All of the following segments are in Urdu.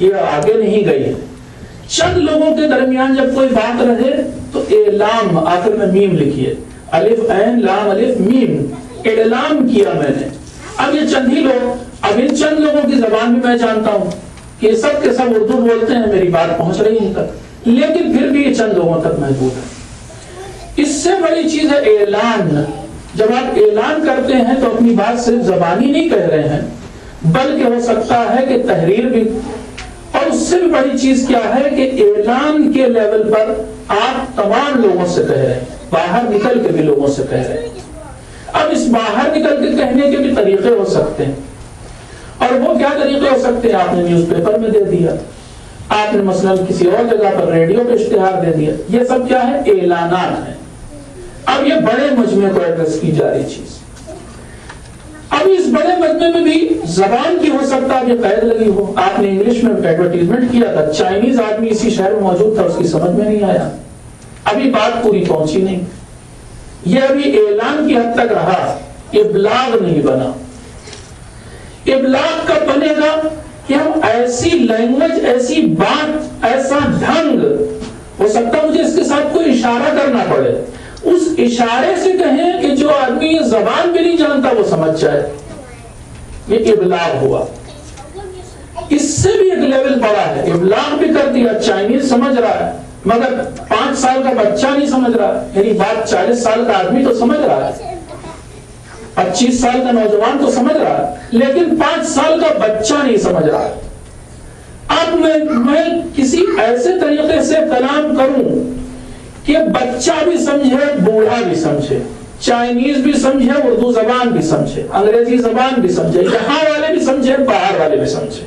یہ آگے نہیں گئی ہے. چند لوگوں کے درمیان جب کوئی بات رہے تو اعلام، آخر میں میم لکھیے، الف عین لام الف میم، اعلام کیا میں نے. اب یہ چند ہی لوگ، اب ان چند لوگوں کی زبان بھی میں جانتا ہوں کہ سب کے سب اردو بولتے ہیں، میری بات پہنچ رہی ہے ان تک، لیکن پھر بھی یہ چند لوگوں تک محدود ہے. اس سے بڑی چیز ہے اعلان. جب آپ اعلان کرتے ہیں تو اپنی بات صرف زبانی نہیں کہہ رہے ہیں، بلکہ ہو سکتا ہے کہ تحریر بھی. اور اس سے بھی بڑی چیز کیا ہے کہ اعلان کے لیول پر آپ تمام لوگوں سے کہہ رہے ہیں، باہر نکل کے بھی لوگوں سے کہہ رہے ہیں. اب اس باہر نکل کے کہنے کے بھی طریقے ہو سکتے ہیں، اور وہ کیا طریقے ہو سکتے ہیں؟ آپ نے نیوز پیپر میں دے دیا، آپ نے مثلا کسی اور جگہ پر ریڈیو پہ اشتہار دے دیا، یہ سب کیا ہے؟ اعلانات ہیں. اب یہ بڑے مجمع کو ایڈریس کی جا رہی چیز. اب اس بڑے مجمع میں بھی زبان کی ہو سکتا ہے قید لگی ہو. آپ نے انگلش میں ایڈورٹیزمنٹ کیا تھا، چائنیز آدمی اسی شہر میں موجود تھا، اس کی سمجھ میں نہیں آیا، ابھی بات پوری پہنچی نہیں. یہ ابھی اعلان کی حد تک رہا، ابلاغ نہیں بنا. ابلاغ کب بنے گا؟ کہ ہم ایسی لینگویج، ایسی بات، ایسا ڈھنگ، ہو سکتا مجھے اس کے ساتھ کوئی اشارہ کرنا پڑے، اس اشارے سے کہیں کہ جو آدمی یہ زبان بھی نہیں جانتا وہ سمجھ جائے. یہ ابلاغ ہوا. اس سے بھی ایک لیول بڑا ہے. ابلاغ بھی کر دیا، چائنیز سمجھ رہا ہے مگر 5 سال کا بچہ نہیں سمجھ رہا. میری بات 40 سال کا آدمی تو سمجھ رہا ہے، 25 سال کا نوجوان تو سمجھ رہا ہے، لیکن 5 سال کا بچہ نہیں سمجھ رہا. اب میں کسی ایسے طریقے سے کلام کروں کہ بچہ بھی سمجھے، بوڑھا بھی سمجھے، چائنیز بھی سمجھے، اردو زبان بھی سمجھے، انگریزی زبان بھی سمجھے، یہاں والے بھی سمجھے، باہر والے بھی سمجھے.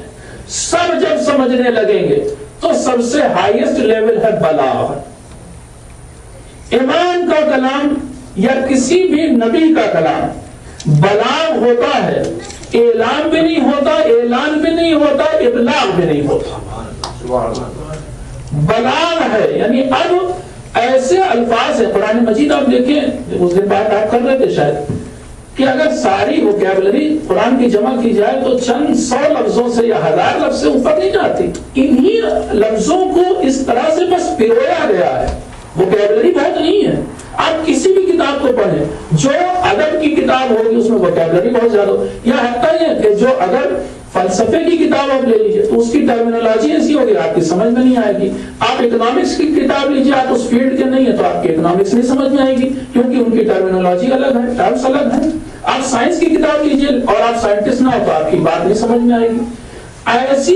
سب جب سمجھنے لگیں گے تو سب سے ہائیسٹ لیول ہے بلاغ. امام کا کلام یا کسی بھی نبی کا کلام بلاغ ہوتا ہے. اعلان بھی نہیں ہوتا، اعلان بھی نہیں ہوتا، ابلاغ بھی نہیں ہوتا، بلاغ ہے. یعنی اب ایسے الفاظ ہیں قرآن مجید. آپ دیکھیں، اس دن بات آپ کر رہے تھے شاید، کہ اگر ساری وکیبلری قرآن کی جمع کی جائے تو چند 100 لفظوں سے یا 1000 لفظ سے اوپر نہیں جاتی. انہی لفظوں کو اس طرح سے بس پرویا گیا ہے. وکیبلری بہت نہیں ہے. آپ کسی بھی کتاب کو پڑھیں، جو ادب کی کتاب ہوگی اس میں وکیبلری بہت زیادہ ہو، یا حتیٰ یہ کہ جو اگر فلسفے کی کتاب آپ لے لیجئے تو اس کی ٹرمینالوجی ایسی ہوگی آپ کی سمجھ میں نہیں آئے گی. آپ اکنامکس کی کتاب لیجئے، آپ اس فیلڈ کے نہیں ہیں تو آپ کی اکنامکس نہیں سمجھ میں آئے گی، کیونکہ ان کی ٹرمینالوجی الگ ہے، ٹرمز الگ ہیں. آپ سائنس کی کتاب لیجئے اور آپ سائنٹسٹ نہ ہو تو آپ کی بات نہیں سمجھ میں آئے گی. ایسی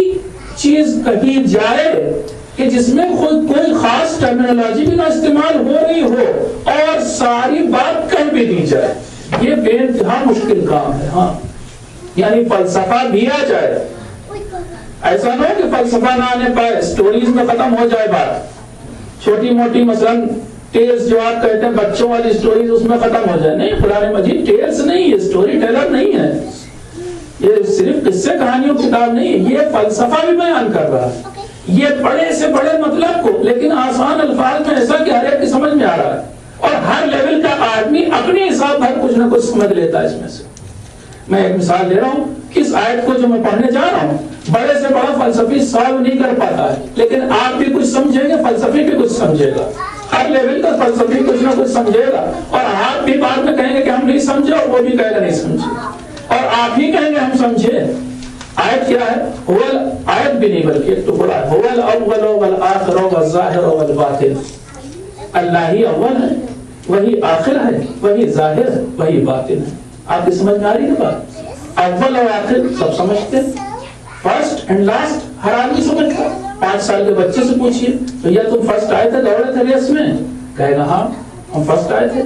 چیز کہی جائے کہ جس میں کوئی خاص ٹرمینالوجی بھی نہ استعمال ہو رہی ہو اور ساری بات کہہ بھی دی جائے، یہ بے انتہا مشکل کام ہے. ہاں، یعنی فلسفہ بھی آ جائے. ایسا نہ ہو کہ فلسفہ نہ آنے پائے، سٹوریز میں ختم ہو جائے بات. چھوٹی موٹی مثلا ٹیلز جو آپ کہتے ہیں بچوں والی سٹوریز، اس میں ختم ہو جائے. نہیں، قرآن مجید ٹیلز نہیں، یہ سٹوری ٹیلر نہیں ہے، یہ صرف قصے کہانیوں کی کتاب نہیں ہے، یہ فلسفہ بھی بیان کر رہا ہے. یہ بڑے سے بڑے مطلب کو لیکن آسان الفاظ میں ایسا کہ ہر ایک کی سمجھ میں آ رہا ہے، اور ہر لیول کا آدمی اپنے حساب پر کچھ نہ کچھ سمجھ لیتا ہے اس میں سے. میں ایک مثال دے رہا ہوں، اس آیت کو جو میں پڑھنے جا رہا ہوں بڑے سے بڑا فلسفی سالو نہیں کر پاتا ہے، لیکن آپ بھی کچھ سمجھیں گے، فلسفی بھی کچھ سمجھے گا، ہر لیول کا فلسفی کچھ نہ کچھ سمجھے گا. اور آپ بھی بعد میں کہیں گے کہ ہم نہیں سمجھے، اور وہ بھی کہے گا نہیں سمجھے، اور آپ ہی کہیں گے ہم سمجھے. آیت کیا ہے؟ آیت بھی نہیں بلکہ ایک ٹکڑا ہے. هو الاول والآخر والظاہر والباطن. اللہ ہی اول ہے، وہی آخر ہے، وہی ظاہر ہے، وہی باطن ہے. آپ کی سمجھ میں آ رہی ہے بات؟ اول اور آخر سب سمجھتے ہیں، فرسٹ اینڈ لاسٹ ہر آدمی سمجھتا. 5 سال کے بچے سے پوچھئے بھیا تم فرسٹ آئے تھے، دوڑے تھے ریس میں؟ کہے گا ہاں ہم فرسٹ آئے تھے.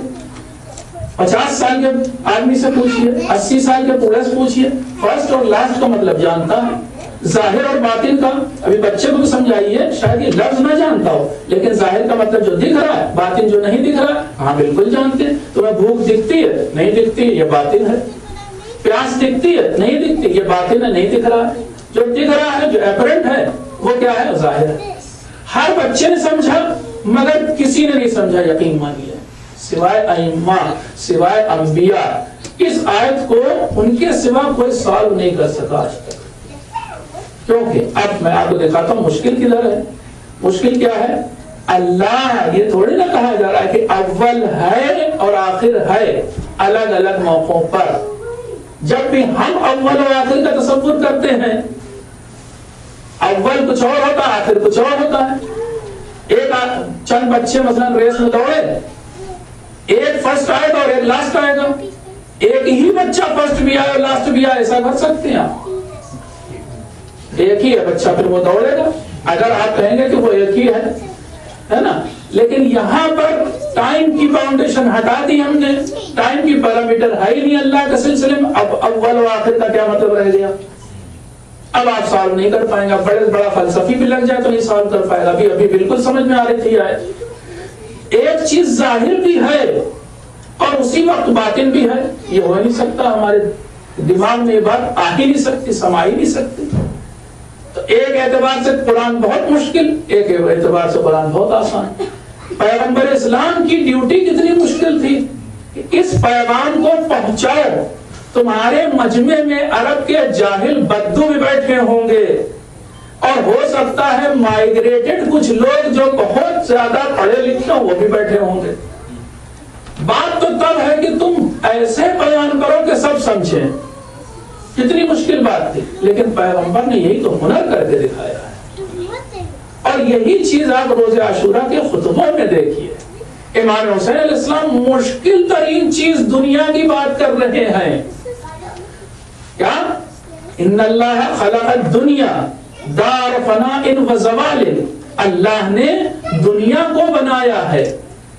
50 سال کے آدمی سے پوچھئے، 80 سال کے بوڑھے سے پوچھئے، فرسٹ اور لاسٹ کا مطلب جانتا ہے. ظاہر اور باطن کا ابھی بچے کو بھی سمجھائیے، شاید یہ لفظ نہ جانتا ہو، لیکن ظاہر کا مطلب جو دکھ رہا ہے، باطن جو نہیں دکھ رہا ہے، ہاں بالکل جانتے ہیں. تمہیں بھوک دکھتی ہے؟ نہیں دکھتی، یہ باطن ہے. پیاس دکھتی ہے؟ نہیں دکھتی، یہ باطن ہے، نہیں دکھ رہا ہے. جو دکھ رہا ہے، جو اپرنٹ ہے، وہ کیا ہے؟ ظاہر ہے. ہر بچے نے سمجھا مگر کسی نے نہیں سمجھا، یقین مانیے، سوائے ائمہ، سوائے انبیاء. اس آیت کو ان کے سوا کوئی سالو نہیں کر سکا آج تک. کیونکہ اب میں آپ کو دکھاتا ہوں مشکل کدھر ہے. مشکل کیا ہے؟ اللہ یہ تھوڑی نہ کہا جا رہا ہے کہ اول ہے اور آخر ہے الگ الگ موقعوں پر. جب بھی ہم اول اور آخر کا تصور کرتے ہیں، اول کچھ اور ہوتا ہے، آخر کچھ اور ہوتا ہے. ایک چند بچے مثلا ریس میں دوڑے، ایک فرسٹ آئے گا اور ایک لاسٹ آئے گا. ایک ہی بچہ فرسٹ بھی آئے اور لاسٹ بھی آئے، ایسا کر سکتے ہیں آپ؟ ایک ہی ہے بچہ، پھر وہ دوڑے گا. اگر آپ کہیں گے کہ وہ ایک ہی ہے نا. لیکن یہاں پر ٹائم کی باؤنڈیشن ہٹا دی ہم نے، ٹائم کی پیرامیٹر ہے ہی نہیں اللہ کے سلسلے میں. اب اول و آخر کا کیا مطلب رہ گیا؟ اب آپ سالو نہیں کر پائیں گے. بڑا فلسفی بھی لگ جائے تو نہیں سالو کر پائے گا. ابھی بالکل سمجھ میں آ رہی تھی آیت. ایک چیز ظاہر بھی ہے اور اسی وقت باطن بھی ہے. یہ ہو نہیں سکتا، ہمارے دماغ میں یہ بات آ ہی نہیں سکتی، سما ہی نہیں سکتی. تو ایک اعتبار سے قرآن بہت مشکل، ایک اعتبار سے قرآن بہت آسان. پیغمبر اسلام کی ڈیوٹی کتنی مشکل تھی کہ اس پیغام کو پہنچاؤ. تمہارے مجمع میں عرب کے جاہل بدو بھی بیٹھے ہوں گے اور ہو سکتا ہے مائگریٹڈ کچھ لوگ جو بہت زیادہ پڑھے لکھے ہوں وہ بھی بیٹھے ہوں گے. بات تو تب ہے کہ تم ایسے بیان کرو کہ سب سمجھیں. کتنی مشکل بات تھی، لیکن پیغمبر نے یہی تو ہنر کر کے دکھایا ہے. اور یہی چیز آپ روز عاشورہ کے خطبوں میں دیکھیے. امام حسین علیہ السلام مشکل ترین چیز دنیا کی بات کر رہے ہیں. کیا؟ ان اللہ خلق الدنیا دار فناء و زوال. اللہ نے دنیا کو بنایا ہے.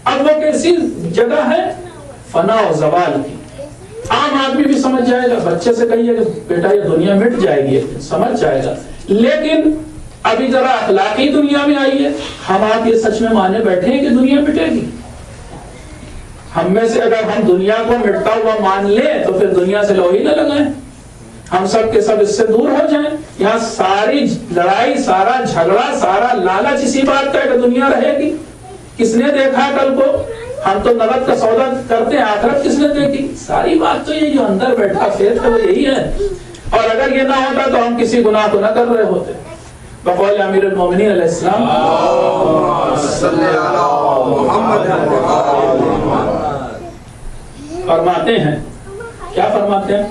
اب وہ کیسی جگہ ہے؟ فنا و زوال کی. عام آدمی بھی سمجھ جائے گا. بچے سے کہیے کہ بیٹا یہ دنیا مٹ جائے گی، سمجھ جائے گا. لیکن ابھی ذرا اخلاقی دنیا میں آئیے. ہم آپ یہ سچ میں مانے بیٹھے ہیں کہ دنیا مٹے گی؟ ہم میں سے اگر ہم دنیا کو مٹتا ہوا مان لیں تو پھر دنیا سے لو ہی نہ لگائیں، ہم سب کے سب اس سے دور ہو جائیں. یہاں ساری لڑائی، سارا جھگڑا، سارا لالچ اسی بات کا ہے کہ دنیا رہے گی. کس نے دیکھا کل کو؟ ہم تو نقد کا سودا کرتے ہیں، آخرت کس نے دیکھی؟ ساری بات تو یہ جو اندر بیٹھا فیت ہے وہ یہی ہے. اور اگر یہ نہ ہوتا تو ہم کسی گناہ کو نہ کر رہے ہوتے. بقول امیر المومنین علیہ السلام فرماتے ہیں، کیا فرماتے ہیں؟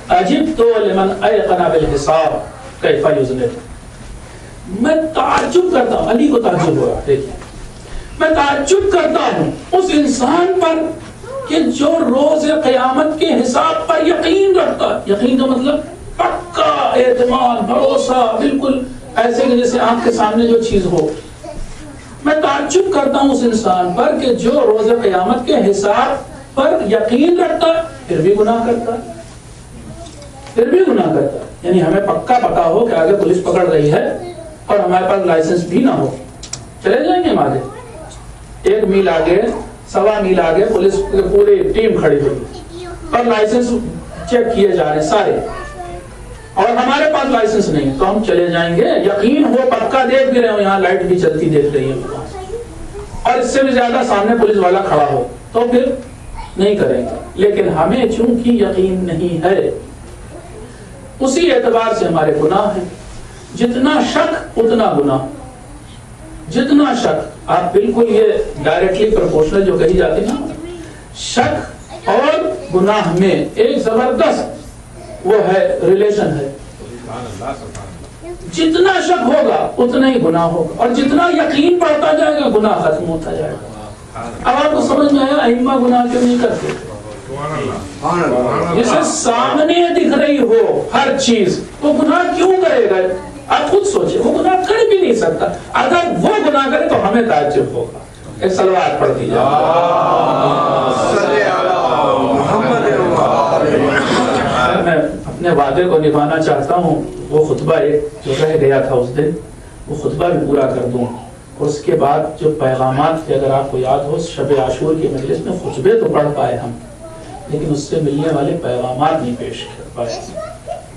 عجبت لمن ایقن بالحساب کیف یذنب. میں تعجب کرتا ہوں، علی کو تعجب ہوا. دیکھیے میں تعجب کرتا ہوں اس انسان پر کہ جو روز قیامت کے حساب پر یقین رکھتا ہے. یقین کا مطلب پکا اعتماد، بھروسہ، بالکل ایسے کہ جیسے آنکھ کے سامنے جو چیز ہو. میں تعجب کرتا ہوں اس انسان پر کہ جو روز قیامت کے حساب پر یقین رکھتا ہے پھر بھی گناہ کرتا ہے. پھر بھی گناہ کرتا ہے. یعنی ہمیں پکا پتا ہو کہ آگے پولیس پکڑ رہی ہے اور ہمارے پاس لائسنس بھی نہ ہو، چلے جائیں گے ہم آگے. 1 میل آگے، 1.25 میل آگے پولیس پوری ٹیم کھڑی ہوئی اور لائسنس چیک کیے جا رہے سارے، اور ہمارے پاس لائسنس نہیں تو ہم چلے جائیں گے. یقین ہو پکا دیکھ بھی رہے ہو، یہاں لائٹ بھی چلتی دیکھ رہی ہے اور اس سے بھی زیادہ سامنے پولیس والا کھڑا ہو تو پھر نہیں کریں گے. لیکن ہمیں چونکہ یقین نہیں ہے اسی اعتبار سے ہمارے گناہ ہیں. جتنا شک اتنا گناہ. جتنا شک، آپ بالکل یہ ڈائریکٹلی پروپورشنل جو کہی جاتی ہے نا، شک اور گناہ میں ایک زبردست وہ ہے ریلیشن ہے. جتنا شک ہوگا اتنا ہی گناہ ہوگا اور جتنا یقین بڑھتا جائے گا گناہ ختم ہوتا جائے گا. اب آپ کو سمجھ میں آیا ائمہ گناہ کیوں نہیں کرتے؟ جسے سامنے دکھ رہی ہو ہر چیز وہ گناہ کیوں کرے گا؟ آپ خود سوچیں، وہ گناہ کر بھی نہیں سکتا. اگر وہ گناہ کرے تو ہمیں تعجب ہوگا. ایک صلوات پڑھ دیجیے. میں اپنے وعدے کو نبھانا چاہتا ہوں. وہ خطبہ ایک جو رہ گیا تھا اس دن، وہ خطبہ بھی پورا کر دوں. اور اس کے بعد جو پیغامات تھے، اگر آپ کو یاد ہو شب عاشور کے مجلس میں خطبے تو پڑھ پائے ہم، لیکن اس سے ملنے والے پیغامات نہیں پیش کر پائے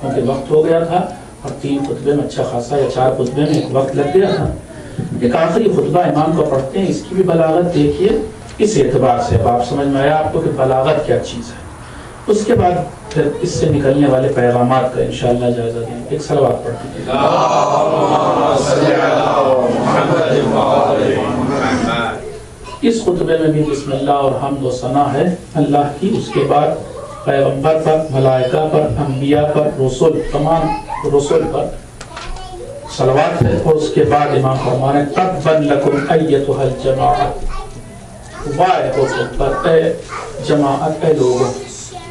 کیونکہ وقت ہو گیا تھا اور 3 خطبے میں اچھا خاصا یا 4 خطبے میں ایک وقت لگ گیا تھا. ایک آخری خطبہ امام کو پڑھتے ہیں، اس کی بھی بلاغت دیکھیے اس اعتبار سے. اب آپ سمجھ میں آیا آپ کو کہ بلاغت کیا چیز ہے. اس کے بعد پھر اس سے نکلنے والے پیغامات کا انشاءاللہ جائزہ دیں. ایک صلوات پڑھتے ہیں. اس خطبے میں بھی بسم اللہ اور حمد و ثنا ہے اللہ کی. اس کے بعد پیغمبر پر، ملائکہ پر، انبیاء پر، رسول، تمام رسول پر صلوات ہے. اور اس کے بعد امام فرما رہے ہیں تبا لکم ایتھا الجماعۃ، وائے ہو تم پر اے جماعت، اے لوگوں.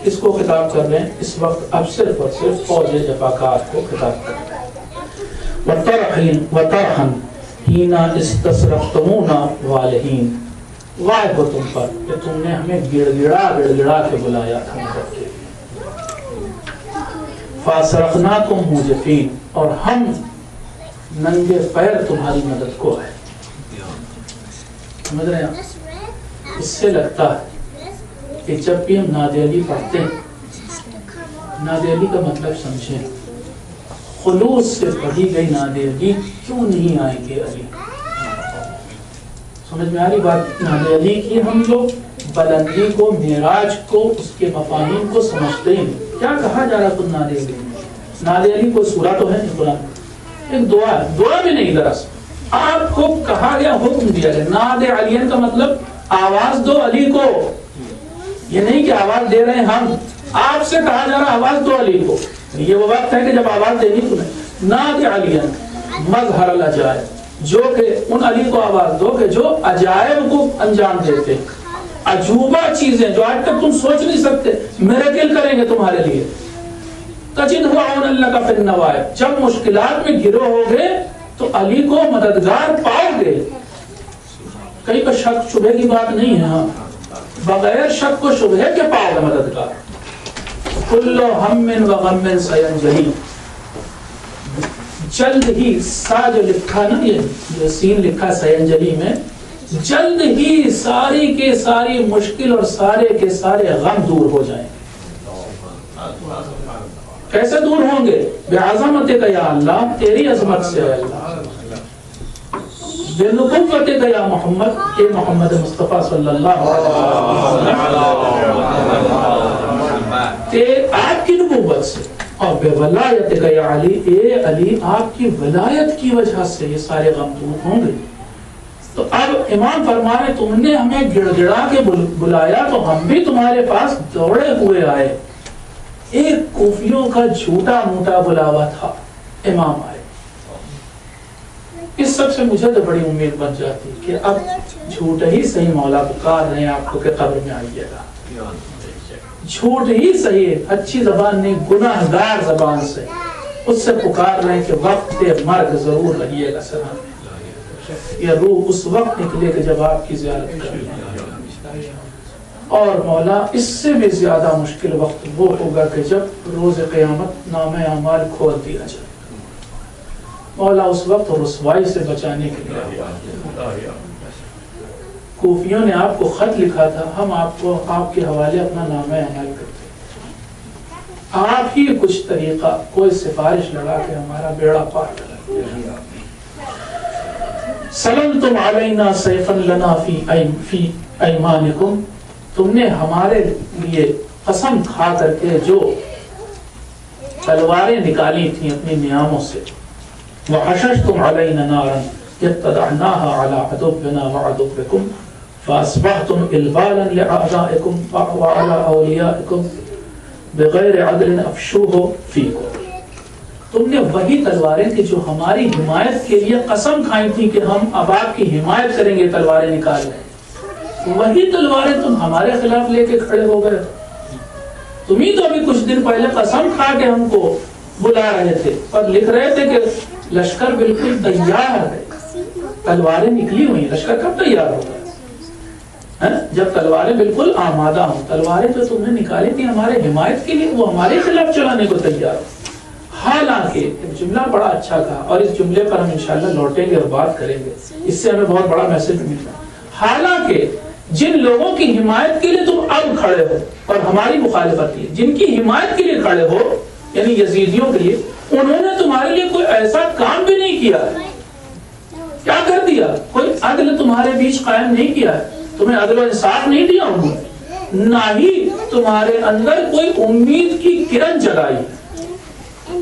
اس کو خطاب کر رہے ہیں اس وقت اب صرف اور صرف فوج جفاکار کو خطاب کر رہے ہیں. وَتَرْحًا حِينَ اسْتَسْرَفْتُمُونَا وَالِحِينَ، وائے ہو تم پر کہ تم نے ہمیں گڑ گڑا کے بلایا تھا مدد کے لیے. فَأَصْرَخْنَاكُمْ مُوجِفِينَ، اور ہم ننگے پیر تمہاری مدد کو ہے. سمجھ رہے ہیں؟ اس سے لگتا ہے کہ جب بھی ہم ناد علی پڑھتے ہیں، ناد علی کا مطلب سمجھیں، خلوص سے پڑھی گئی ناد علی کیوں نہیں آئیں گے علی؟ سمجھ میں آ رہی بات؟ ناد علی کی ہم لوگ بلندی کو، معراج کو، اس کے مفاہیم کو سمجھتے ہیں. کیا کہا جا رہا تم ناد علی؟ ناد علی کوئی سورہ تو ہے نہیں قرآن، ایک دعا بھی نہیں. دراصل آپ کو کہا گیا، حکم دیا گیا ناد علی کا مطلب آواز دو علی کو. یہ نہیں کہ آواز دے رہے ہیں ہم، آپ سے کہا جا رہا آواز دو علی کو. یہ وہ وقت ہے کہ جب آواز دینی تمہیں. ناد علی مظہر العجائب، جو کہ ان علی کو آواز دو کہ جو عجائب کو انجام دیتے، عجوبہ چیزیں جو آج تک تم سوچ نہیں سکتے، میریکل کریں گے تمہارے لیے. تجدہ عون اللہ کا فی النوائب، جب مشکلات میں گرو ہوگے تو علی کو مددگار پاؤ گے. کہیں پر شک شبہ کی بات نہیں ہے. ہاں، بغیر شک و شبہ کے پاؤ گے مددگار. کل ہم و غم سینجلی، جلد ہی سا جو لکھا نا، یہ سین لکھا سینجلی میں، جلد ہی ساری کے ساری مشکل اور سارے کے سارے غم دور ہو جائیں. کیسے دور ہوں گے؟ بعظمتک یا اللہ، تیری عظمت سے اے اللہ، بنبوتک یا محمد، کہ محمد مصطفیٰ صلی اللہ علیہ وسلم، آپ کی نبوت سے، اور بے ولایتک یا علی، اے علی آپ کی ولایت کی وجہ سے یہ سارے غم دور ہوں گے. تو اب امام فرما رہے تم نے ہمیں گڑ گڑا کے بلایا تو ہم بھی تمہارے پاس دوڑے ہوئے آئے. ایک کوفیوں کا جھوٹا موٹا بلاوا تھا، امام آئے. اس سب سے مجھے تو بڑی امید بن جاتی کہ اب جھوٹ ہی صحیح مولا پکار رہے ہیں آپ کو کہ قبر میں آئیے گا. جھوٹ ہی صحیح، اچھی زبان نہیں، گناہگار زبان سے اس سے پکار رہے ہیں کہ وقت مرگ ضرور رہیے گا سر میں. یہ روح اس وقت نکلے کہ جب آپ کی زیارت کریں. اور مولا اس سے بھی زیادہ مشکل وقت وہ ہوگا کہ جب روز قیامت نام اعمال کھول دیا جائے. مولا اس وقت رسوائی سے بچانے کے لیے کوفیوں نے آپ کو خط لکھا تھا، ہم آپ کو آپ کے حوالے اپنا نام اعمال کرتے ہیں. آپ ہی کچھ طریقہ، کوئی سفارش لگا کے ہمارا بیڑا پار کرا. سلمتم علینا سیفا لنا فی ایمانکم، تم نے ہمارے لیے قسم کھا کر کے جو تلواریں نکالی تھیں اپنی نیاموں سے. وحششتم علینا نارا ابتدعناها على عدونا وعدوکم فاصبحتم البالا لاعدائکم وعلى اولیائکم بغیر عدل افشوه فیکم. تم نے وہی تلواریں کہ جو ہماری حمایت کے لیے قسم کھائی تھی کہ ہم اب آپ کی حمایت کریں گے، تلواریں نکال رہے ہیں، وہی تلواریں تم ہمارے خلاف لے کے کھڑے ہو گئے. تم ہی تو ابھی کچھ دن پہلے قسم کھا کے ہم کو بلا رہے تھے اور لکھ رہے تھے کہ لشکر بالکل تیار ہے، تلواریں نکلی ہوئی. لشکر کب تیار ہوگا؟ جب تلواریں بالکل آمادہ ہوں. تلواریں جو تم نے نکالی تھی ہمارے حمایت کے لیے، وہ ہمارے خلاف چلانے کو تیار ہو. حالانکہ ایک جملہ بڑا اچھا کہا، اور اس جملے پر ہم انشاءاللہ لوٹیں گے اور بات کریں گے، اس سے ہمیں بہت بڑا میسج ملتا ہے. حالانکہ جن لوگوں کی حمایت کے لیے تم اب کھڑے ہو اور ہماری مخالفت کی، جن کی حمایت کے لیے کھڑے ہو یعنی یزیدیوں کے لیے، انہوں نے تمہارے لیے کوئی ایسا کام بھی نہیں کیا. کیا کر دیا؟ کوئی عدل تمہارے بیچ قائم نہیں کیا ہے، تمہیں عدل و انصاف نہیں دیا انہوں نے. نہ ہی تمہارے اندر کوئی امید کی کرن جگائی.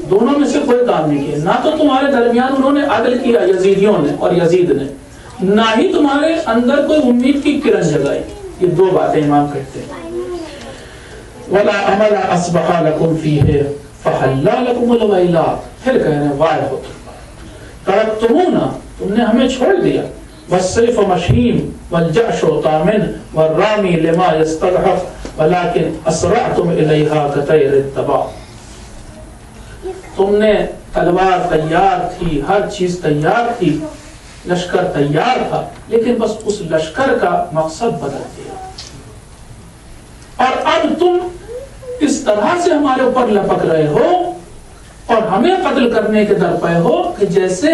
دونوں میں سے کوئی کام نہیں کیا. نہ تو تمہارے درمیان انہوں نے عدل کیا یزیدیوں نے اور یزید نے, نہ ہی تمہارے اندر کوئی امید کی کرن جگائی. یہ دو باتیں امام کہتے ہیں. وَلَا عَمَلَ أَصْبَحَ لَكُمْ فِيهِ فَحَلَّا لَكُمُ الْوَيْلَاتِ. پھر کہہ رہے ہیں وائل ہو ترکتمونا, تم نے ہمیں چھوڑ دیا. وَالسَّيْفَ مَشْهِيمٌ وَالْجَأْشُ طَامِنٌ وَالرَّامِي لِمَا يَسْتَضْعَفُ وَلَكِنْ أَسْرَعْتُمْ إِلَيْهَا كَطَيْرِ الضَّبَابِ. تم نے تلوار تیار تھی, ہر چیز تیار تھی, لشکر تیار تھا, لیکن بس اس لشکر کا مقصد بدل دیا. اور اب تم اس طرح سے ہمارے اوپر لپک رہے ہو اور ہمیں قتل کرنے کے درپے ہو کہ جیسے,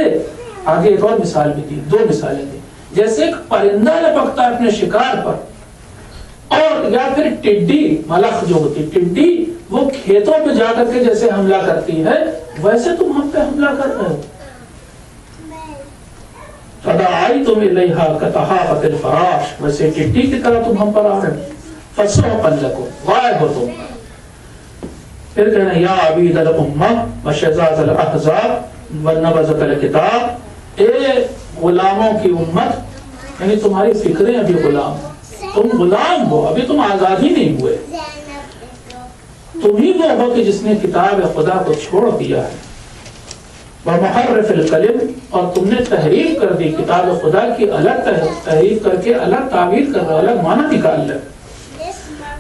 آگے ایک اور مثال بھی دی, دو مثالیں دی, جیسے ایک پرندہ لپکتا ہے اپنے شکار پر, اور یا پھر ٹڈی, ملخ جو ہوتی ٹڈی, وہ کھیتوں پہ جا کر کے جیسے حملہ کرتی ہے, ویسے تم ہم پہ حملہ کر رہے ہو. فَدَعَيْتُمْ إِلَيْهَا كَتَحَافَةِ الْفَرَاشِ, ویسے ٹڈی کی طرح تم ہم پر آ رہے. فَسُحْقًا لَكُمْ, غائب ہو تم. پھر کہنا یا عبید الامہ وشزاز الاحزاب ونبذت الکتاب, اے غلاموں کی امت, یعنی تمہاری فکریں ابھی غلام, تم غلام ہو, ابھی تم آزاد ہی نہیں ہوئے. تم ہی وہ ہو کہ جس نے کتاب خدا کو چھوڑ دیا ہے. ومحرف الکلم, اور تم نے تحریف کر دی کتاب خدا کی, الگ تحریف کر کے الگ تعبیر کر رہے, الگ معنی نکال لے.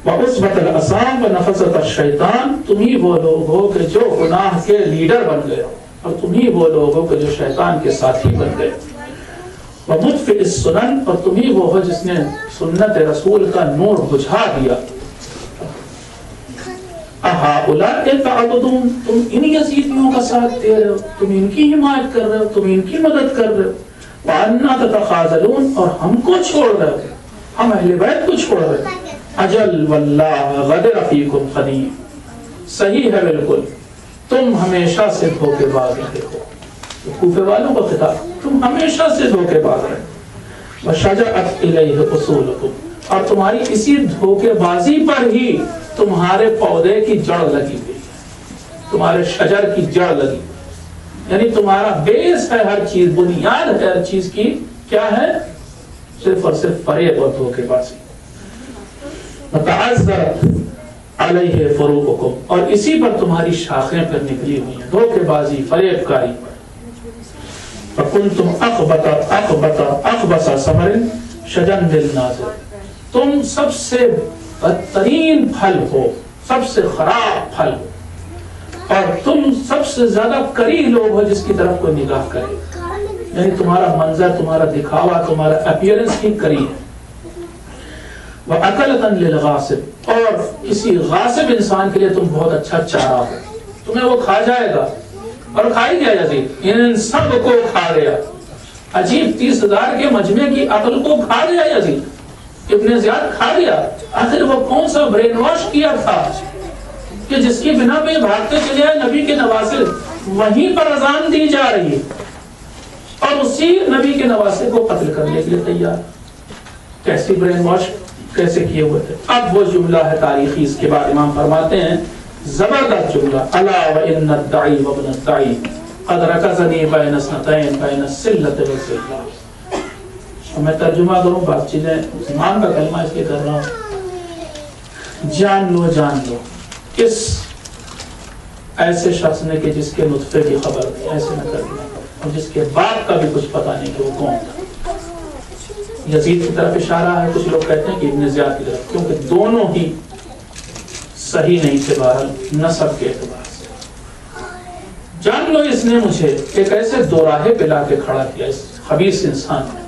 وَأُصْبَتَ الْأَصَامِ وَنَفَسَتَ الشَّيْطَانِ, تم ہی وہ لوگ ہو کہ جو گناہ کے لیڈر بن گئے, اور تم ہی وہ لوگ ہو کہ جو شیطان کے ساتھی بن گئے. وَمُطْفِئِ السُّنَنِ, اور تم ہی وہ ہو جس نے سنت رسول کا نور بجھا دیا. أَهَٰؤُلَاءِ تَعْبُدُونَ, تم ان یزیدیوں کا ساتھ دے رہے ہو, تم ان کی حمایت کر رہے ہو, تم ان کی مدد کر رہے ہو. وَأَنَّا تَتَخَاذَلُونَ, اور ہم کو چھوڑ رہے ہو, ہم اہل بیت کو چھوڑ رہے ہو. اجل واللہ غدر فیکم خنیم, صحیح ہے بالکل, تم ہمیشہ سے دھوکے باز رہے ہو. کوفے والوں کو خطاب, تم ہمیشہ سے دھوکے باز رہے. وشجعت الیہ اصولکم, اور تمہاری اسی دھوکے بازی پر ہی تمہارے پودے کی جڑ لگی ہوئی, تمہارے شجر کی جڑ لگی, یعنی تمہارا بیس ہے ہر چیز, بنیاد ہے ہر چیز کی, کیا ہے, صرف اور صرف فریب اور دھوکے بازی. وتعذرت علیہ فروقکم, اور اسی پر تمہاری شاخیں پر نکلی ہوئی ہیں, دھوکے بازی, فریب کاری پر. فکنتم اخبث ثمر شجن للناظر, تم سب سے بدترین پھل ہو, سب سے خراب پھل ہو, اور تم سب سے زیادہ کریہ لوگ ہو جس کی طرف کوئی نگاہ کرے, یعنی تمہارا منظر, تمہارا دکھاوا, تمہارا اپیرنس ہی کریہ ہے. وَأَكَلَةً لِلْغَاصِبِ, اور کسی غاصب انسان کے لیے تم بہت اچھا چارہ ہو, تمہیں وہ کھا جائے گا. اور کھائی گیا یزید, ان سب کو کھا گیا. عجیب 30,000 کے مجمع کی عقل کو کھا گیا یزید, ابن زیاد کھا گیا. آخر وہ کون سا برین واش کیا تھا کہ جس کی بنا پہ بھاگتے چلے آئے نبی کے نواسے, وہیں پر اذان دی جا رہی ہے, اور اسی نبی کے نواسے کو قتل کرنے کے لیے تیار. کیسی برین واش کیسے کیے ہوئے تھے. اب وہ جملہ ہے تاریخی, اس کے بعد امام فرماتے ہیں زبردست جملہ, الا وان الدعی وابن الدعی قد رکزنی بین اثنتین بین السلۃ والذلہ. میں ترجمہ کروں, بات چیزیں ایمان کا کلمہ اس لیے کر رہا ہوں. جان لو کس ایسے شخص نے کہ جس کے نطفے کی خبر نہیں, ایسے نہ کرنا, اور جس کے باپ کا بھی کچھ پتا نہیں کہ وہ کون تھا. یزید کی طرف اشارہ ہے, کچھ لوگ کہتے ہیں کہ ابن زیاد کی طرف, کیونکہ دونوں ہی صحیح نہیں تھے بہرحال نسب کے اعتبار سے. جان لو اس نے مجھے ایک ایسے دو راہے پہ لا کے کھڑا کیا, اس خبیث انسان نے.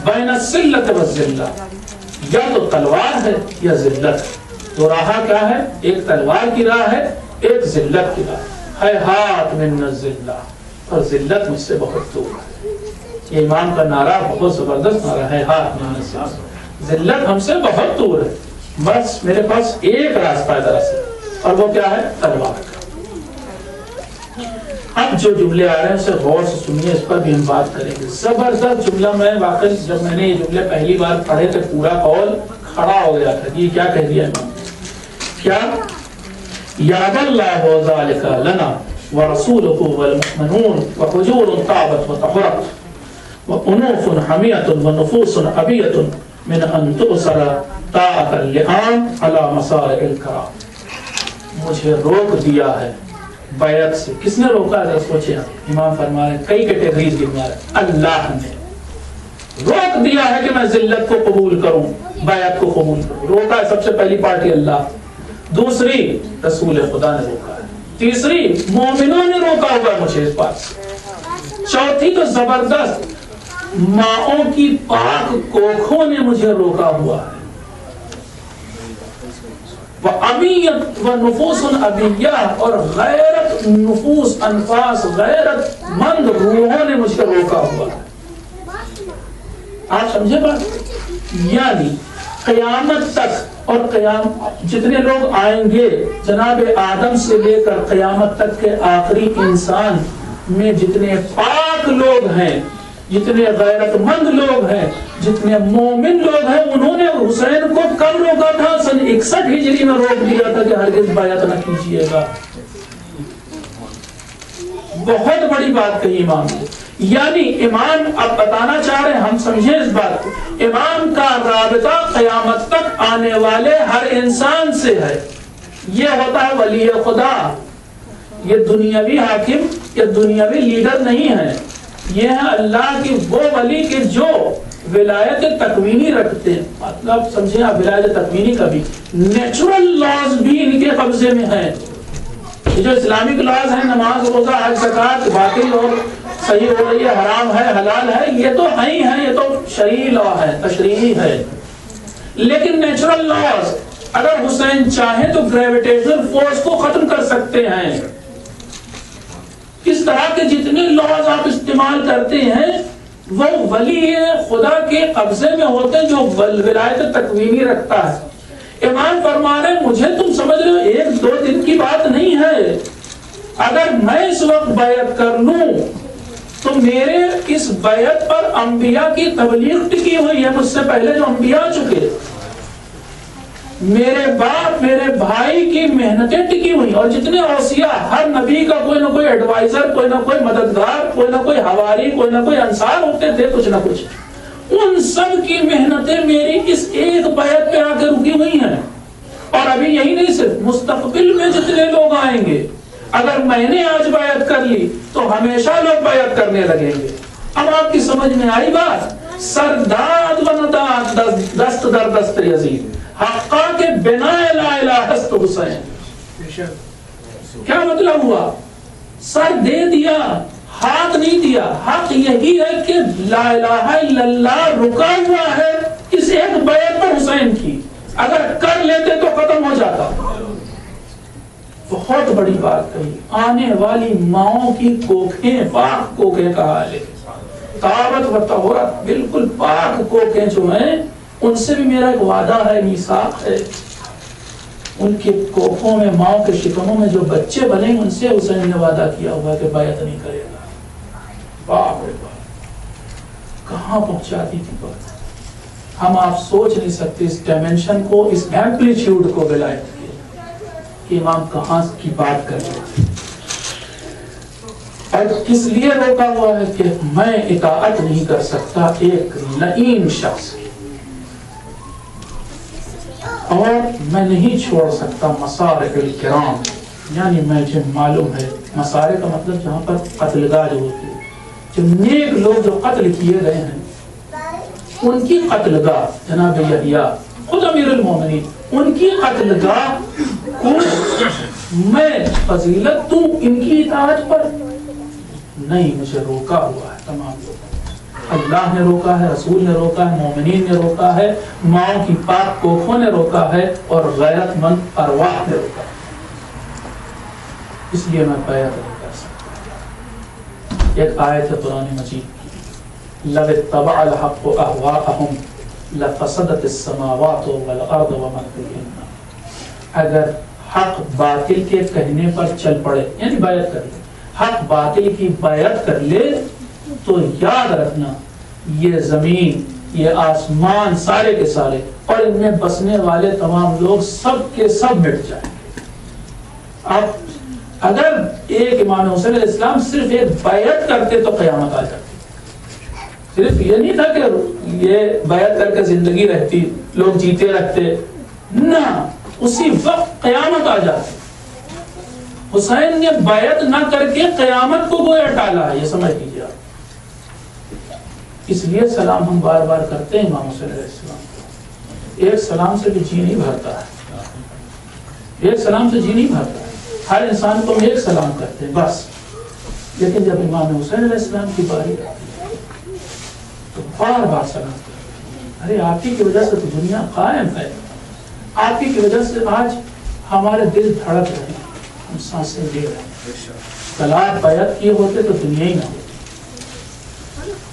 بین السلۃ والذلہ, یا تو تلوار ہے یا ذلت. دو راہا کیا ہے, ایک تلوار کی راہ ہے, ایک ذلت کی راہ. ہیہات من الذلہ, اور ذلت مجھ سے بہت دور ہے. یہ امام کا نعرہ بہت زبردست نعرہ ہے, ہاتھ میں نصیب, ذلت ہم سے بہت دور ہے, بس میرے پاس ایک راستہ ہے دراصل, اور وہ کیا ہے, تلوار کا. اب جو جملے آ رہے ہیں اسے غور سے سنیے, اس پر بھی ہم بات کریں گے. زبردست جملہ. میں واقعی جب میں نے یہ جملے پہلی بار پڑھے تھے پورا قول کھڑا ہو گیا تھا. یہ کیا کہہ دیا امام؟ کیا یاد اللہ ذالک لنا ورسولہ والمؤمنون وحجور طابت وطهرت وانوف حمیۃ ونفوس ابیۃ من ان تؤثر طاعۃ اللئام علی مصالح الکرام. مجھے روک دیا ہے بیعت سے. کس نے روکا ہے؟ سوچے آپ. امام فرما رہے ہیں کئی کیٹیگریز گنوا رہے ہیں. اللہ نے روک دیا ہے کہ میں ذلت کو قبول کروں, بیعت کو قبول کروں. روکا ہے سب سے پہلی پارٹی اللہ. دوسری رسول خدا نے روکا ہے. تیسری مومنوں نے روکا ہوا مجھے اس بات سے. چوتھی تو زبردست ماؤں کی پاک کوکھوں نے مجھے روکا ہوا ہے. وَأَبِيَّةٌ وَنُفُوسٌ أَبِيَّةٌ اور غیرت نفوس انفاس غیرت مند روحوں نے مجھے روکا ہوا ہے. آپ سمجھے بات؟ یعنی قیامت تک اور جتنے لوگ آئیں گے جناب آدم سے لے کر قیامت تک کے آخری انسان میں جتنے پاک لوگ ہیں, جتنے غیرت مند لوگ ہیں, جتنے مومن لوگ ہیں, انہوں نے حسین کو کب روکا تھا؟ سن 61 ہجری میں روک دیا تھا کہ ہرگز بیعت نہ کیجیے گا. بہت بڑی بات کہی امام نے. یعنی امام اب بتانا چاہ رہے ہیں, ہم سمجھیں اس بات کو, امام کا رابطہ قیامت تک آنے والے ہر انسان سے ہے. یہ ہوتا ہے ولی خدا. یہ دنیاوی حاکم یا دنیاوی لیڈر نہیں ہے. یہ ہے اللہ کی وہ ولی کے جو ولایت تکوینی رکھتے ہیں. مطلب سمجھیں آپ, ولایت تکوینی کا بھی نیچرل لاز بھی ان کے قبضے میں ہیں. یہ جو اسلامک لاز ہیں, نماز روزہ حج زکات باطل اور صحیح ہو رہی ہے, حرام ہے حلال ہے, یہ تو ہیں ہی ہیں, یہ تو شرعی لا ہے, تشریعی ہے. لیکن نیچرل لاز اگر حسین چاہیں تو گریویٹیشنل فورس کو ختم کر سکتے ہیں. اس طرح کے جتنے لاز آپ استعمال کرتے ہیں وہ ولی خدا کے قبضے میں ہوتے ہیں جو ولایت تکوینی رکھتا ہے. امام فرما رہے مجھے تم سمجھ رہے ہو 1-2 دن کی بات نہیں ہے. اگر میں اس وقت بیعت کر لوں تو میرے اس بیعت پر انبیاء کی تبلیغ ٹکی ہوئی ہے, مجھ سے پہلے جو انبیاء چکے, میرے باپ میرے بھائی کی محنتیں ٹکی ہوئی, اور جتنے اوصیاء ہر نبی کا کوئی نہ کوئی ایڈوائزر, کوئی نہ کوئی مددگار, کوئی نہ کوئی حواری, کوئی نہ کوئی انصار ہوتے تھے کچھ نہ کچھ. ان سب کی محنتیں میری اس ایک بیعت پہ آ کے رکی ہوئی ہیں. اور ابھی یہی نہیں, صرف مستقبل میں جتنے لوگ آئیں گے, اگر میں نے آج بیعت کر لی تو ہمیشہ لوگ بیعت کرنے لگیں گے. اب آپ کی سمجھ میں آئی بات؟ سرداد و نداد دست در دست یزید, حقا کے بنا لا الہ است حسین. کیا مطلب ہوا؟ سر دے دیا, ہاتھ نہیں دیا. حق یہی ہے کہ لا الہ الا اللہ رکا ہوا ہے اس ایک بیعت پر حسین کی, اگر کر لیتے تو ختم ہو جاتا. بہت بڑی بات کہی. آنے والی ماؤں کی کوکھیں, پاک کوکھیں کہا ہے, طابت و طہورت, بالکل پاک کوکھیں جو ہیں, ان سے بھی میرا ایک وعدہ ہے, میثاق ہے. ان کے کوکھوں میں, ماؤں کے شکموں میں جو بچے بنے ان سے حسین نے وعدہ کیا ہوا کہ بیعت نہیں کرے گا. باپ رے باپ, کہاں پہنچا دی تھی بات. ہم آپ سوچ نہیں سکتے اس ڈائمنشن کو, اس ایمپلیٹیوڈ کو ولایت کی, کہ امام کہاں کی بات کر رہے ہیں. اور کس لیے روکا ہوا ہے کہ میں اطاعت نہیں کر سکتا ایک لعین شخص کی, اور میں نہیں چھوڑ سکتا مصارع الکرام. یعنی مجھے معلوم ہے, مصارع کا مطلب جہاں پر قتل گاہ جو ہوتی ہے, جو نیک لوگ جو قتل کیے گئے ہیں ان کی قتل گاہ, جناب یحییٰ خود امیر المومنین, ان کی قتل گاہ کو میں فضیلت دوں ان کی اطاعت پر؟ نہیں, مجھے روکا ہوا ہے تمام لوگ. اللہ نے روکا ہے, رسول نے روکا ہے, مومنین نے روکا ہے, ماؤں کی پاک کوکھوں نے روکا ہے, اور غیرت مند ارواح نے روکا ہے. اس لیے میں بیعت نہیں کر سکتا. ایک آیت ہے قرآن مجید کی, لَوِ اتَّبَعَ الْحَقُّ أَهْوَاءَهُمْ لَفَسَدَتِ السَّمَاوَاتُ وَالْأَرْضُ وَمَنْ فِيهِنَّ. اگر حق باطل کے کہنے پر چل پڑے, یعنی بیعت کر لے, حق باطل کی بیعت کر لے, تو یاد رکھنا یہ زمین, یہ آسمان سارے کے سارے اور ان میں بسنے والے تمام لوگ سب کے سب مٹ جائیں گے. اب اگر ایک امام حسین علیہ السلام صرف ایک بیعت کرتے تو قیامت آ جاتی. صرف یہ نہیں تھا کہ یہ بیعت کر کے زندگی رہتی, لوگ جیتے رہتے, نہ, اسی وقت قیامت آ جاتی. حسین نے بیعت نہ کر کے قیامت کو گویا ٹالا ہے, یہ سمجھ لیجیے آپ. اس لیے سلام ہم بار بار کرتے ہیں امام حسین علیہ السلام کو. ایک سلام سے بھی جی نہیں بھرتا ہے, ایک سلام سے جی نہیں بھرتا ہے. ہر انسان کو ہم ایک سلام کرتے ہیں بس, لیکن جب امام حسین علیہ السلام کی باری آتی ہے تو بار بار سلام کرتے ہیں. ارے آپ ہی کی وجہ سے تو دنیا قائم ہے, آپ ہی کی وجہ سے آج ہمارے دل دھڑک رہے ہیں, ہم سانسیں لے رہے ہیں. کل آپ بیعت کیے ہوتے تو دنیا ہی نہ ہوتی.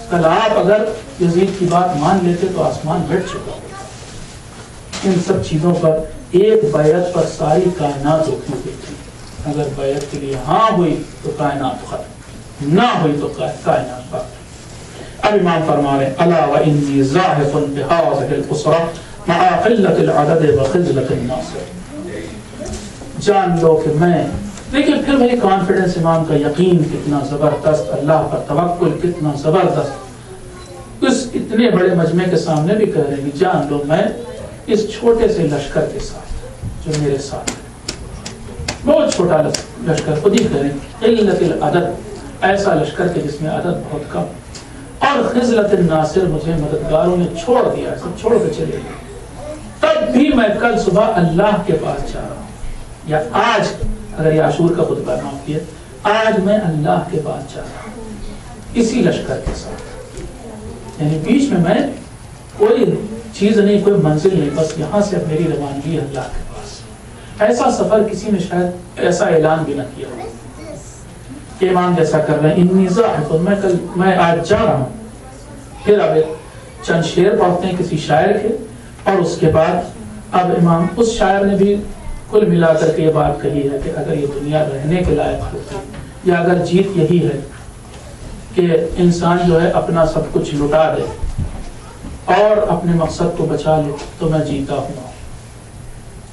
کل آپ اگر یزید کی بات مان لیتے تو آسمان ہٹ چکا ہوتا. ان سب چیزوں پر ایک بیعت پر ساری کائنات روکی ہوئی تھی. اگر بیعت کے لیے ہاں ہوئی تو کائنات ختم, نہ ہوئی تو کائنات باقی. اب امام فرما رہے الا وانی زاہف بهذه الاسرة مع قلة العدد وخذلة الناصر. جان لو کہ میں, دیکھیں پھر وہی کانفیڈنس امام کا, یقین کتنا زبردست, اللہ پر توکل کتنا زبردست. اس اتنے بڑے مجمع کے سامنے بھی کہہ رہے ہیں جان لو میں اس چھوٹے سے لشکر کے ساتھ جو میرے ساتھ ہے, بہت چھوٹا لشکر, خود ہی کہہ رہے ہیں قلت العدد, ایسا لشکر کہ جس میں عدد بہت کم, اور خذلت الناصر, مجھے مددگاروں نے چھوڑ دیا, سب چھوڑ کے چلے گئے. تب بھی میں کل صبح اللہ کے پاس جا رہا ہوں, یا آج اگر یہ عاشور کا خطبہ معاف کیا, آج میں اللہ کے پاس جا رہا ہوں اسی لشکر کے ساتھ. یعنی بیچ میں کوئی چیز نہیں, کوئی منزل نہیں, بس یہاں سے اب میری روانگی ہے اللہ کے پاس. ایسا سفر کسی نے شاید ایسا اعلان بھی نہ کیا ہو کہ امام جیسا کر رہے ہیں انی ذاہب, میں آج جا رہا ہوں. پھر اب چند شعر پڑھتے ہیں کسی شاعر کے, اور اس کے بعد اب امام, اس شاعر نے بھی کل ملا کر کے یہ بات کہی ہے کہ اگر یہ دنیا رہنے کے لائق ہوتی, یا اگر جیت یہی ہے کہ انسان جو ہے اپنا سب کچھ لٹا دے اور اپنے مقصد کو بچا لے, تو میں جیتا ہوں.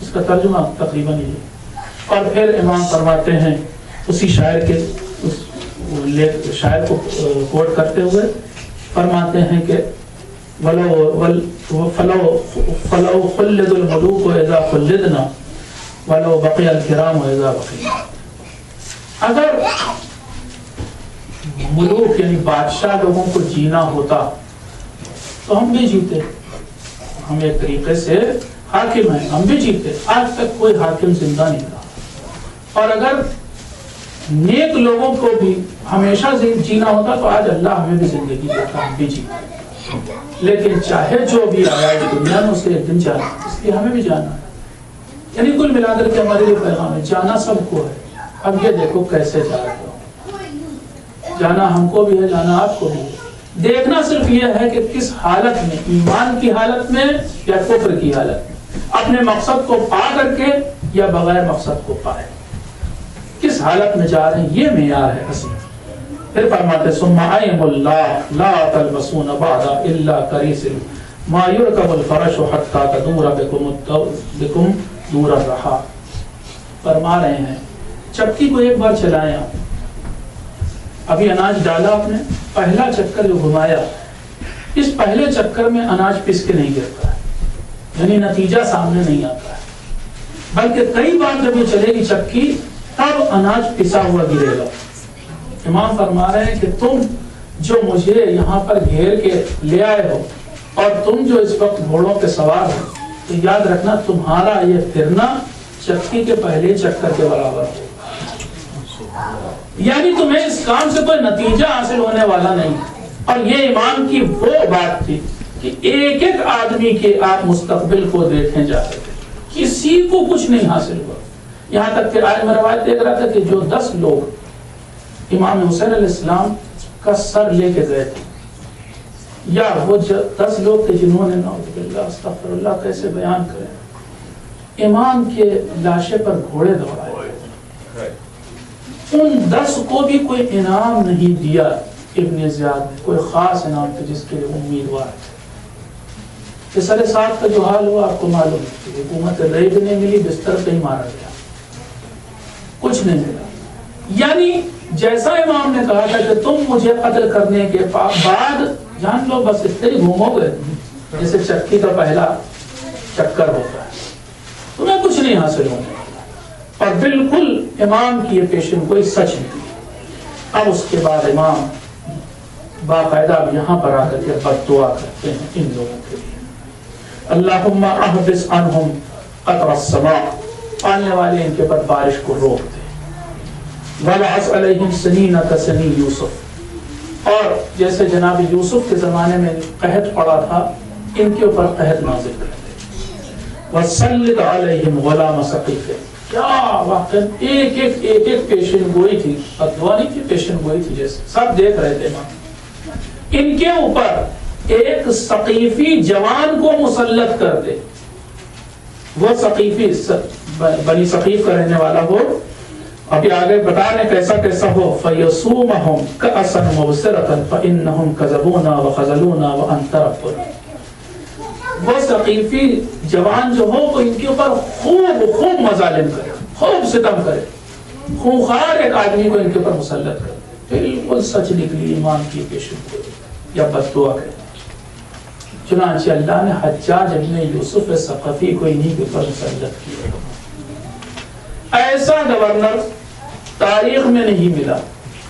اس کا ترجمہ تقریباً یہ. اور پھر امام فرماتے ہیں اسی شاعر کے, اس شاعر کو کوٹ کرتے ہوئے فرماتے ہیں کہ فلو خلد الملوک اذا خلدنا ولو بقي الكرام اذا بقينا. اگر ملوک یعنی بادشاہ لوگوں کو جینا ہوتا تو ہم بھی جیتے. ہم ایک طریقے سے حاکم ہیں, ہم بھی جیتے. آج تک کوئی حاکم زندہ نہیں رہا. اور اگر نیک لوگوں کو بھی ہمیشہ جینا ہوتا تو آج اللہ ہمیں بھی زندگی دیتا, ہم بھی جیتے. لیکن چاہے جو بھی آیا اس دنیا میں اسے ایک دن جانا, اس لیے ہمیں بھی جانا ہے. یعنی کل ملا کر کے ہمارے لیے پیغام ہے, جانا سب کو ہے. اب یہ دیکھو کیسے جا رہے ہو, جانا ہم کو بھی ہے, جانا آپ کو بھی ہے. دیکھنا صرف یہ ہے کہ کس حالت میں, ایمان کی حالت میں یا کفر کی حالت میں, اپنے مقصد کو پا کر کے یا بغیر مقصد کو پائے, کس حالت میں جا رہے ہیں, یہ معیار ہے اصل. پھر فرماتے ثم ایم اللہ لا تلبسون بعد الا کریسل ما یرکب الفرش حتی تدور بکم دور الرحا. فرما رہے ہیں چکی کو ایک بار چلائیں آپ, ابھی اناج ڈالا آپ نے, پہلا چکر جو گھمایا, اس پہلے چکر میں اناج پس کے نہیں گرتا ہے, یعنی نتیجہ سامنے نہیں آتا ہے, بلکہ کئی بار جب یہ چلے گی چکی تب اناج پسا ہوا گرے گا. امام فرما رہے ہیں کہ تم جو مجھے یہاں پر گھیر کے لے آئے ہو اور تم جو اس وقت گھوڑوں کے سوار ہو, تو یاد رکھنا تمہارا یہ پھرنا چکی کے پہلے چکر کے برابر ہو. یعنی تمہیں اس کام سے کوئی نتیجہ حاصل ہونے والا نہیں. اور یہ امام کی وہ بات تھی کہ ایک ایک آدمی کے آپ مستقبل کو دیکھیں جا رہے تھے, کسی کو کچھ نہیں حاصل ہوا. یہاں تک کہ آج میں روایت دیکھ رہا تھا کہ جو 10 لوگ امام حسین علیہ السلام کا سر لے کے گئے تھے, یا وہ 10 لوگ تھے جنہوں نے نعوذ باللہ استغفر اللہ کیسے بیان کریں, امام کے لاشے پر گھوڑے دوڑائے, ان 10 کو بھی کوئی انعام نہیں دیا ابن زیاد نے, کوئی خاص انعام تھا جس کے لیے امیدوار تھے. کہ سر ساتھ کا جو حال ہوا آپ کو معلوم ہے، حکومت ریب نہیں ملی، بستر پہ ہی مارا گیا، کچھ نہیں ملا۔ یعنی جیسا امام نے کہا تھا کہ تم مجھے قتل کرنے کے بعد جان لو بس اتنے ہی گھومو گے جیسے چکی کا پہلا چکر ہوتا ہے، تمہیں کچھ نہیں حاصل ہونے والا۔ اور بالکل امام کی یہ پیشن گوئی سچ نکلی۔ اب اس کے بعد امام باقاعدہ یہاں پر آ کر کے بد دعا کرتے ہیں ان لوگوں کے لیے، اللہم احبس عنہم قطر السماء، آنے والے ان کے پر بارش کو روک دے، وَلَعَسْ عَلَيْهِمْ سَنِينَ كَسَنِي یوسف، اور جیسے جناب یوسف کے زمانے میں قحط پڑا تھا ان کے اوپر قحط نازل کر دے، وَسَلِّطْ عَلَيْهِمْ غُلَامَ سَقِيفٍ، کیا واقعا ایک پیشن گوئی تھی، دعا نہیں تھی، پیشن گوئی تھی، جیسے سب دیکھ رہے تھے ان کے اوپر ایک ثقیفی جوان کو مسلط کر دے، وہ ثقیفی بنی ثقیف کا رہنے والا ہو، ابھی آگے بتا رہے کیسا کیسا ہو، فَيَصُومَهُمْ كَأَسًا مُبْصِرَةً فَإِنَّهُمْ كَذَبُونَا وَخَذَلُونَا وَأَنْتَ رَبُّنَا، وہ ثقیفی جوان جو ہو وہ ان کے اوپر خوب مظالم کرے، خوب ستم کرے، خونخوار ایک آدمی کو ان کے اوپر مسلط کرے۔ بالکل سچ نکلی ایمان کی پیشن گوئی یا بد دعا کرے۔ چنانچہ اللہ نے حجاج ابن یوسف ثقفی کو انہی کے اوپر مسلط کیا۔ ایسا گورنر تاریخ میں نہیں ملا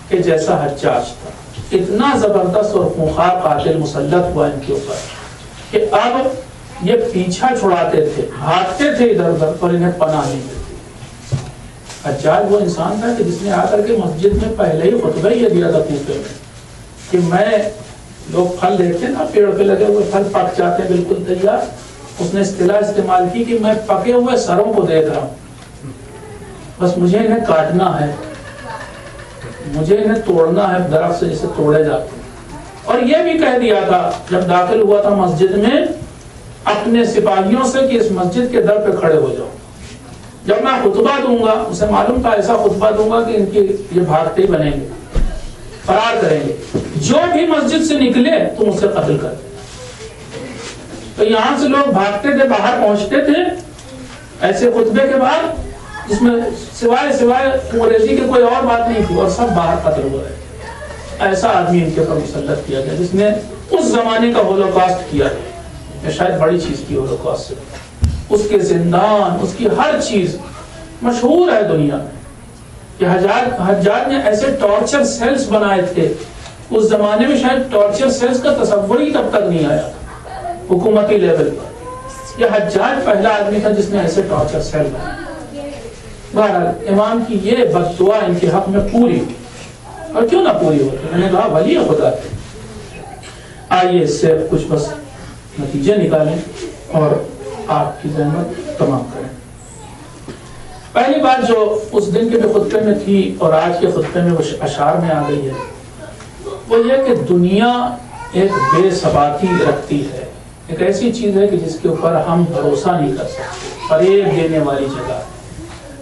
کہ جیسا حجاج تھا، اتنا زبردست اور خونخوار قاتل مسلط ہوا ان کے اوپر کہ اب یہ پیچھا چھڑاتے تھے، بھاگتے تھے ادھر ادھر پر انہیں پناہ نہیں ملتی۔ حجاج وہ انسان تھا کہ جس نے آ کر کے مسجد میں پہلے ہی خطبہ یہ دیا تھا کوفے میں کہ میں، لوگ پھل دیکھتے ہیں نا پیڑ پہ لگے ہوئے پھل پک جاتے ہیں بالکل تیار، اس نے اصطلاح استعمال کی کہ میں پکے ہوئے سروں کو دیکھ رہا ہوں، بس مجھے انہیں کاٹنا ہے، مجھے انہیں توڑنا ہے درخت سے جسے توڑے جاتے ہیں۔ اور یہ بھی کہہ دیا تھا جب داخل ہوا تھا مسجد میں اپنے سپاہیوں سے کہ اس مسجد کے در پہ کھڑے ہو جاؤ، جب میں خطبہ دوں گا، اسے معلوم تھا ایسا خطبہ دوں گا کہ ان کی یہ بھاگتے ہی بنیں گے، فرار کریں گے، جو بھی مسجد سے نکلے تم اسے قتل کر دیں۔ تو یہاں سے لوگ بھاگتے تھے، باہر پہنچتے تھے ایسے خطبے کے بعد جس میں سوائے انگریزی کے کوئی اور بات نہیں تھی، اور سب باہر قتل ہو رہے۔ ایسا آدمی ان کے اوپر مسلط کیا گیا جس نے اس زمانے کا ہولوکاسٹ کیا ہے، یہ شاید بڑی چیز کی ہولوکاسٹ سے، اس کے زندان، اس کی ہر چیز مشہور ہے دنیا میں کہ حجاج نے ایسے ٹارچر سیلز بنائے تھے، اس زمانے میں شاید ٹارچر سیلز کا تصور ہی تب تک نہیں آیا حکومتی لیول پر۔ یہ حجاج پہلا آدمی تھا جس نے ایسے ٹارچر سیل بنائے۔ بہرحال امام کی یہ بد دعا ان کے حق میں پوری ہوئی، اور کیوں نہ پوری ہوتی، میں نے کہا ولی خدا تھے۔ آئیے اس سے کچھ بس نتیجے نکالیں اور آپ کی زحمت تمام کریں۔ پہلی بات جو اس دن کے خطبے میں تھی اور آج کے خطبے میں وہ اشعار میں آ گئی ہے، وہ یہ کہ دنیا ایک بے ثباتی رکھتی ہے، ایک ایسی چیز ہے کہ جس کے اوپر ہم بھروسہ نہیں کر سکتے، فریب دینے والی جگہ۔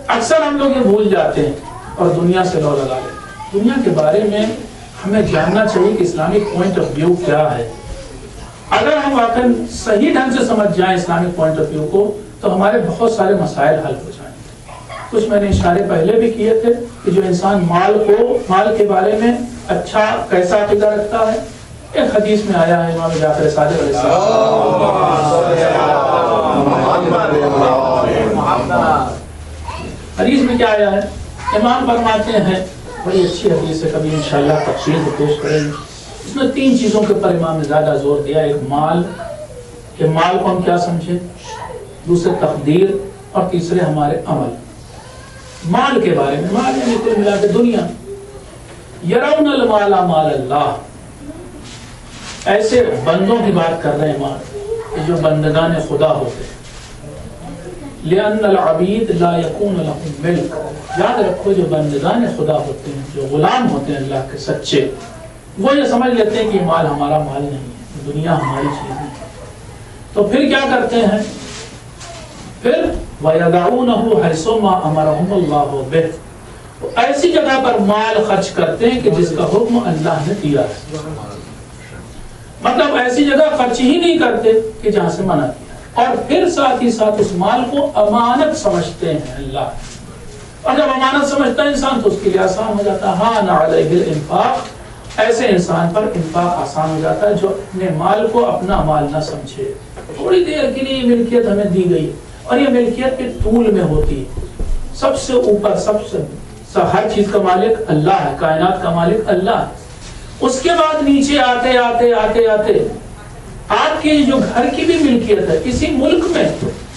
اکثر ہم لوگ یہ بھول جاتے ہیں اور دنیا سے لو لگا لیتے ہیں۔ دنیا کے بارے میں ہمیں جاننا چاہیے کہ اسلامک پوائنٹ آف ویو کیا ہے۔ اگر ہم واقعا صحیح ڈھنگ سے سمجھ جائیں اسلامک پوائنٹ آف ویو کو تو ہمارے بہت سارے مسائل حل ہو جائیں گے۔ کچھ میں نے اشارے پہلے بھی کیے تھے کہ جو انسان مال کے بارے میں اچھا کیسا عقیدہ رکھتا ہے، ایک حدیث میں آیا ہے امام جعفر صادق علیہ السلام، حدیث میں کیا آیا ہے؟ امام فرماتے ہیں، بڑی اچھی حدیث ہے، کبھی انشاءاللہ تفصیل سے پیش کریں گے۔ اس میں 3 چیزوں کے اوپر امام نے زیادہ زور دیا، ایک مال، کہ مال کو ہم کیا سمجھے، دوسرے تقدیر، اور تیسرے ہمارے عمل۔ مال کے بارے میں، مال یعنی کل ملا کے دنیا، یرون المال مال اللہ، ایسے بندوں کی بات کر رہے ہیں امام کہ جو بندگان خدا ہوتے ہیں۔ لأن العبید لا یکون لهم ملک، یاد رکھو جو بندگان خدا ہوتے ہیں، جو غلام ہوتے ہیں اللہ کے سچے، وہ یہ سمجھ لیتے ہیں کہ مال ہمارا مال نہیں ہے، دنیا ہماری چیز نہیں ہے، تو پھر کیا کرتے ہیں؟ پھر وَيَدَعُونَهُ حَيْثُ مَا أَمَرَهُمُ اللَّهُ بِهِ، ایسی جگہ پر مال خرچ کرتے ہیں کہ جس کا حکم اللہ نے دیا ہے۔ مطلب ایسی جگہ خرچ ہی نہیں کرتے کہ جہاں سے منع کیا، اور پھر ساتھ ہی ساتھ اس مال کو امانت سمجھتے ہیں اللہ، اور جب امانت سمجھتا ہے انسان تو اس کے لیے آسان ہو جاتا ہے. ہاں علیہ الانفاق، ایسے انسان پر انفاق آسان ہو جاتا ہے جو اپنے مال کو اپنا مال نہ سمجھے. تھوڑی دیر کے لیے ملکیت ہمیں دی گئی اور یہ ملکیت کے طول میں ہوتی ہے. سب سے اوپر سب سے ہر چیز کا مالک اللہ ہے، کائنات کا مالک اللہ ہے. اس کے بعد نیچے آتے آتے آتے آتے آپ کی جو گھر کی بھی ملکیت ہے، کسی ملک میں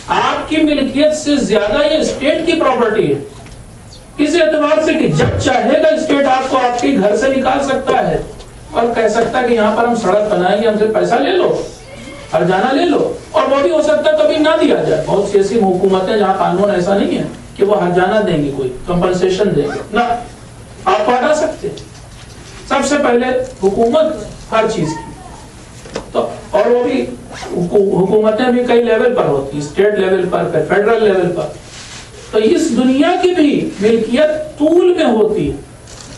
آپ کی ملکیت سے زیادہ یہ اسٹیٹ کی پراپرٹی ہے، اس اعتبار سے کہ جب چاہے گا اسٹیٹ آپ کو آپ کے گھر سے نکال سکتا ہے اور کہہ سکتا ہے کہ یہاں پر ہم سڑک بنائیں گے، ہم سے پیسہ لے لو، ہرجانہ لے لو. اور وہ بھی ہو سکتا ہے کبھی نہ دیا جائے. بہت سی ایسی حکومتیں جہاں قانون ایسا نہیں ہے کہ وہ ہرجانہ دیں گے، کوئی کمپنسیشن دیں گے، نہ، آپ ہٹا سکتے. سب سے پہلے حکومت ہر چیز کی، تو اور وہ بھی حکومتیں بھی کئی لیول پر ہوتی ہیں، اسٹیٹ لیول پر، فیڈرل لیول پر. تو اس دنیا کی بھی ملکیت طول میں ہوتی ہے،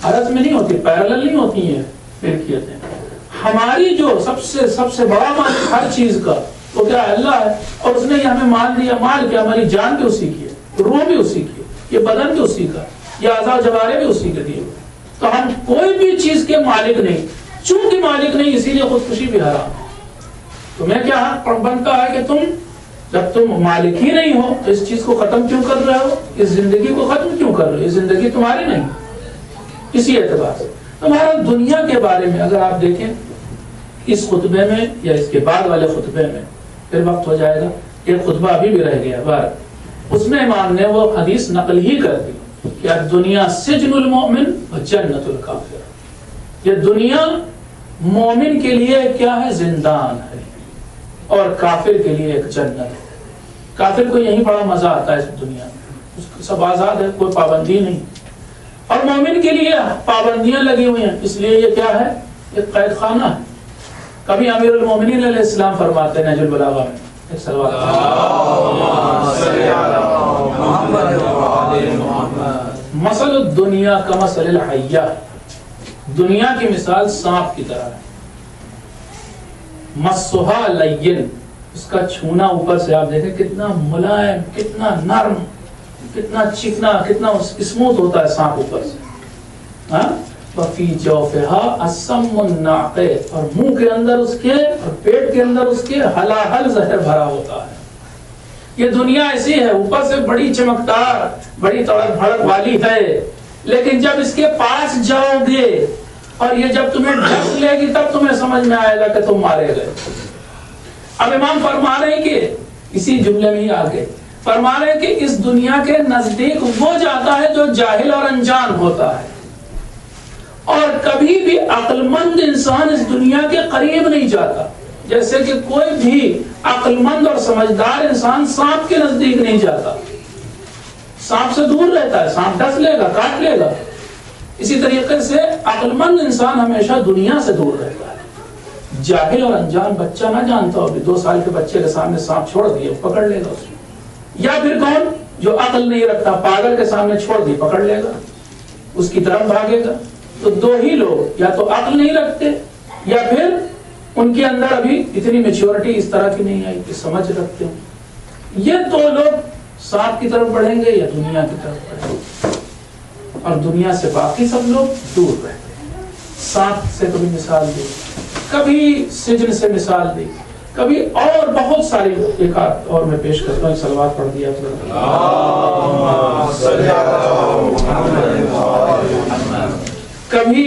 عرض میں نہیں ہوتی، پیرلل نہیں ہوتی ہیں ملکیتیں. ہماری جو سب سے بڑا مالک ہر چیز کا وہ کیا ہے؟ اللہ ہے. اور اس نے یہ ہمیں مال دیا. مال کیا؟ ہماری جان بھی اسی کی ہے، روح بھی اسی کی ہے، یہ بدن بھی اسی کا، یہ اعضاء جوارے بھی اسی کے دیے. تو ہم کوئی بھی چیز کے مالک نہیں. چونکہ مالک نہیں اسی لیے خودکشی بھی حرام ہے. تمہیں کیا حق بنتا ہے کہ تم جب تم مالک ہی نہیں ہو تو اس چیز کو ختم کیوں کر رہے ہو، اس زندگی کو ختم کیوں کر رہے ہو؟ یہ زندگی تمہاری نہیں. اسی اعتبار سے تمہارا دنیا کے بارے میں اگر آپ دیکھیں اس خطبے میں یا اس کے بعد والے خطبے میں، پھر وقت ہو جائے گا، ایک خطبہ ابھی بھی رہ گیا بار، اس میں امام نے وہ حدیث نقل ہی کر دی کہ دنیا سجن المؤمن و جنت الکافر. یہ دنیا مومن کے لیے کیا ہے؟ زندان ہے، اور کافر کے لیے ایک جنت ہے. کافر کو یہی بڑا مزہ آتا ہے اس دنیا میں، اس کو سب آزاد ہے، کوئی پابندی نہیں. اور مومن کے لیے پابندیاں لگی ہوئی ہیں، اس لیے یہ کیا ہے؟ ایک قید خانہ ہے. کبھی امیر المومنین علیہ السلام فرماتے ہیں نہج البلاغہ میں، ایک صلوات مثل الدنیا کمثل الحیہ، دنیا کی مثال سانپ کی طرح ہے. مسھا لین، اس کا چھونا اوپر سے آپ دیکھیں کتنا ملائم، کتنا نرم، کتنا چکنا، کتنا اسموتھ ہوتا ہے سانپ اوپر سے. وفی جوفہا السم الناقع، اور منہ کے اندر اس کے اور پیٹ کے اندر اس کے ہلاہل زہر بھرا ہوتا ہے. یہ دنیا ایسی ہے، اوپر سے بڑی چمکدار، بڑی تڑک بھڑک والی ہے، لیکن جب اس کے پاس جاؤ گے اور یہ جب تمہیں ڈھک لے گی تب تمہیں سمجھ میں آئے گا کہ تم مارے گئے. اب امام فرما رہے ہیں کہ اسی جملے میں ہی آگے فرما رہے ہیں کہ اس دنیا کے نزدیک وہ جاتا ہے جو جاہل اور انجان ہوتا ہے، اور کبھی بھی عقل مند انسان اس دنیا کے قریب نہیں جاتا. جیسے کہ کوئی بھی عقل مند اور سمجھدار انسان سانپ کے نزدیک نہیں جاتا، سانپ سے دور رہتا ہے، سانپ ڈس لے گا، کاٹ لے گا. اسی طریقے سے عقل مند انسان ہمیشہ دنیا سے دور رہتا ہے. جاہل اور انجان بچہ نہ جانتا ہو، 2 سال کے بچے کے سامنے سانپ چھوڑ دیے پکڑ لے گا اس کو. یا پھر کون جو عقل نہیں رکھتا، پاگل کے سامنے چھوڑ دی پکڑ لے گا، اس کی طرف بھاگے گا. تو 2 ہی لوگ، یا تو عقل نہیں رکھتے یا پھر ان کے اندر ابھی اتنی میچورٹی اس طرح کی نہیں آئی کہ سمجھ رکھتے ہوں. یہ 2 لوگ سانپ کی طرف بڑھیں گے یا دنیا کی طرف بڑھیں گے، اور دنیا سے باقی سب لوگ دور رہیں گے. سانپ سے کبھی مثال دی، کبھی سجن سے مثال دی، کبھی اور بہت ساری. ایک اور میں پیش کرتا ہوں، صلوات پڑھ دیا. کبھی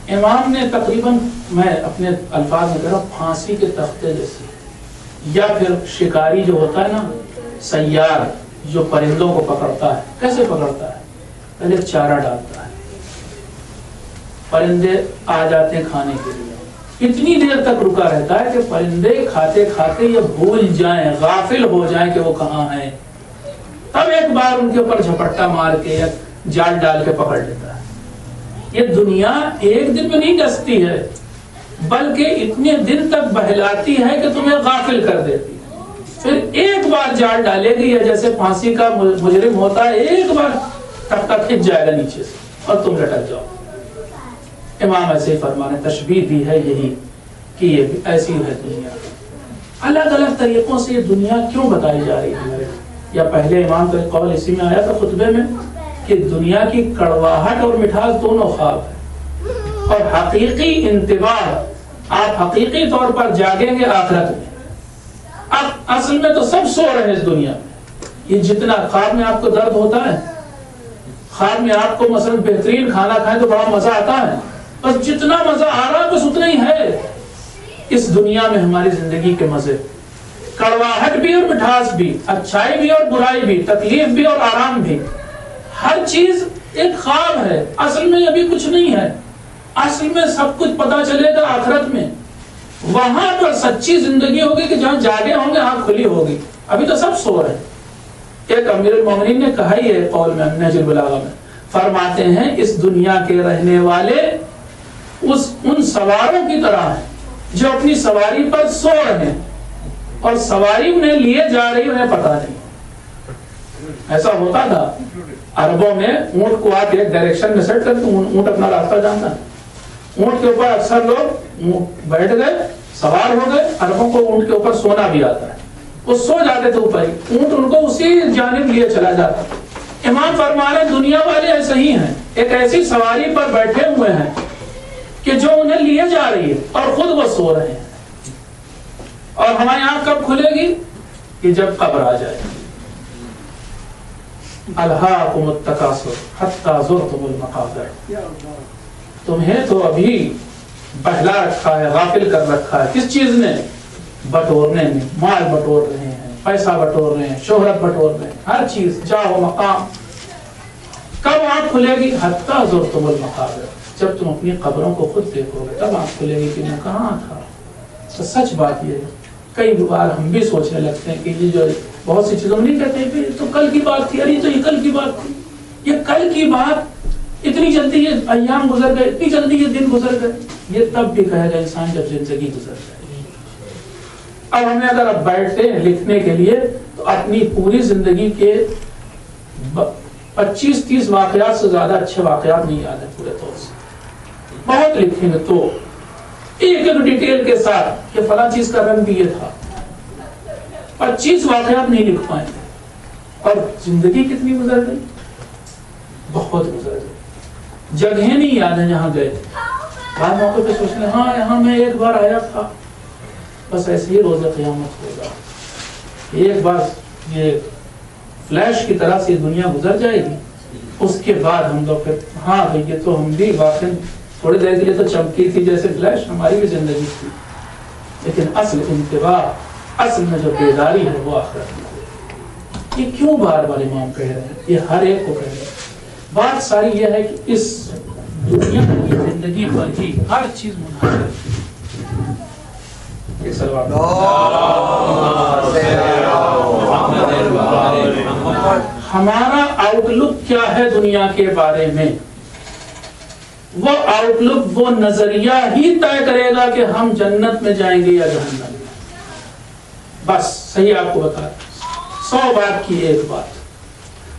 امام نے تقریباً، میں اپنے الفاظ میں کہہ رہا ہوں، پھانسی کے تختے جیسی، یا پھر شکاری جو ہوتا ہے نا، سیار جو پرندوں کو پکڑتا ہے، کیسے پکڑتا ہے؟ پہلے چارہ ڈالتا ہے، پرندے آ جاتے ہیں کھانے کے لیے، اتنی دیر تک رکا رہتا ہے کہ پرندے کھاتے کھاتے یہ بھول جائیں، غافل ہو جائیں کہ وہ کہاں ہیں. تب ایک بار ان کے اوپر جھپٹا مار کے یا جال ڈال کے پکڑ لیتا ہے. یہ دنیا ایک دن میں نہیں ڈستی ہے، بلکہ اتنے دن تک بہلاتی ہے کہ تمہیں غافل کر دیتی ہے. پھر ایک بار جال ڈالے گی، یا جیسے پھانسی کا مجرم ہوتا ہے، ایک بار ٹکا کھنچ جائے گا نیچے سے اور تم لٹک جاؤ. امام ایسے ہی فرمانے تشبیہ دی ہے یہی کہ یہ بھی ایسی ہے دنیا. الگ الگ طریقوں سے یہ دنیا کیوں بتائی جا رہی ہے. یا پہلے امام کا ایک قول اسی میں آیا تھا خطبے میں کہ دنیا کی کڑواہٹ اور مٹھاس دونوں خواب ہے، اور حقیقی انتباہ آپ حقیقی طور پر جاگیں گے آخرت میں. اصل میں تو سب سو رہے ہیں اس دنیا میں. یہ جتنا خواب میں آپ کو درد ہوتا ہے، خواب میں آپ کو مثلا بہترین کھانا کھائیں تو بڑا مزہ آتا ہے، بس جتنا مزہ آ رہا ہے بس اتنا ہی ہے. اس دنیا میں ہماری زندگی کے مزے، کڑواہٹ بھی اور مٹھاس بھی، اچھائی بھی اور برائی بھی، تکلیف بھی اور آرام بھی، ہر چیز ایک خواب ہے. اصل میں ابھی کچھ نہیں ہے. اصل میں سب کچھ پتا چلے گا آخرت میں. وہاں پر سچی زندگی ہوگی کہ جہاں جاگے ہوں گے آنکھ کھلی ہوگی. ابھی تو سب سو رہے ہیں. ایک امیر المومنین نے کہا ہی ہے قول میں نہج البلاغہ میں، فرماتے ہیں اس دنیا کے رہنے والے ان سواروں کی طرح ہیں جو اپنی سواری پر سو رہے ہیں اور سواری انہیں لیے جا رہی انہیں پتا نہیں. ایسا ہوتا تھا عربوں میں، اونٹ کو آپ ایک ڈائریکشن میں سیٹ کرتے، اونٹ اپنا راستہ جانتا ہے. اونٹ کے اوپر اکثر لوگ بیٹھ گئے، سوار ہو گئے. عربوں کو اونٹ کے اوپر سونا بھی آتا ہے، وہ سو جاتے تھے اوپر ہی، اونٹ ان کو اسی جانب لیے چلا جاتا. امام فرما رہے دنیا والے ایسے ہی ہیں، ایک ایسی سواری پر بیٹھے ہوئے ہیں کہ جو انہیں لیے جا رہی ہے اور خود وہ سو رہے ہیں. اور ہماری آنکھ کب کھلے گی؟ کہ جب قبر آ جائے. الہاکم التکاثر حتی زرتم المقابر. تمہیں تو ابھی بہلا رکھا ہے، غافل کر رکھا ہے. کس چیز نے؟ بٹورنے میں. مال بٹور رہے ہیں، پیسہ بٹور رہے ہیں، شہرت بٹور رہے ہیں، ہر چیز، جاہ و مقام. کب آنکھ کھلے گی؟ حتی زرتم المقابر. جب تم اپنی قبروں کو خود دیکھو گے تب آنکھ کھلے گی کہ میں کہاں تھا. تو سچ بات یہ ہے. کئی بار ہم بھی سوچنے لگتے ہیں کہ یہ جو بہت سی چیزوں نہیں کہتے ہیں تو کل کی بات تھی، ارے تو یہ کل کی بات تھی. یہ کل کی بات اتنی جلدی یہ ایام گزر گئے، اتنی جلدی یہ دن گزر گئے. یہ تب بھی کہے گا انسان جب زندگی گزر جائے. اب ہمیں اگر اب بیٹھتے ہیں لکھنے کے لیے تو اپنی پوری زندگی کے 25-30 واقعات سے زیادہ اچھے واقعات نہیں یاد ہیں پورے طور سے. بہت لکھیں گے تو ایک ایک ڈیٹیل کے ساتھ کہ فلاں چیز کا رنگ بھی یہ تھا. 25 واقعات نہیں لکھ پائیں گے. اور زندگی کتنی گزر گئی، بہت گزر گئی. جگہیں نہیں یاد ہیں جہاں گئے. بعض موقع پہ سوچ لیں ہاں یہاں میں ایک بار آیا تھا. بس ایسے ہی روز قیامت ہوگا. ایک بار یہ فلیش کی طرح سے دنیا گزر جائے گی، اس کے بعد ہم لوگ پھر ہاں بھائی یہ تو ہم بھی واقعی تھوڑی دیر کے لیے تو چمکی تھی جیسے فلیش، ہماری بھی زندگی تھی. لیکن اصل انتباہ، اصل میں جو بیداری ہے وہ آخرت میں. یہ کیوں بار بار امام کہہ رہے ہیں؟ یہ ہر ایک کو کہہ رہے ہیں. بات ساری یہ ہے کہ اس دنیا کی زندگی پر ہی ہر چیز منحصر ہے. ہمارا آؤٹ لک کیا ہے دنیا کے بارے میں؟ وہ آؤٹ لک، وہ نظریہ ہی طے کرے گا کہ ہم جنت میں جائیں گے یا جہنم میں. بس صحیح آپ کو بتا 100 بات کی ایک بات.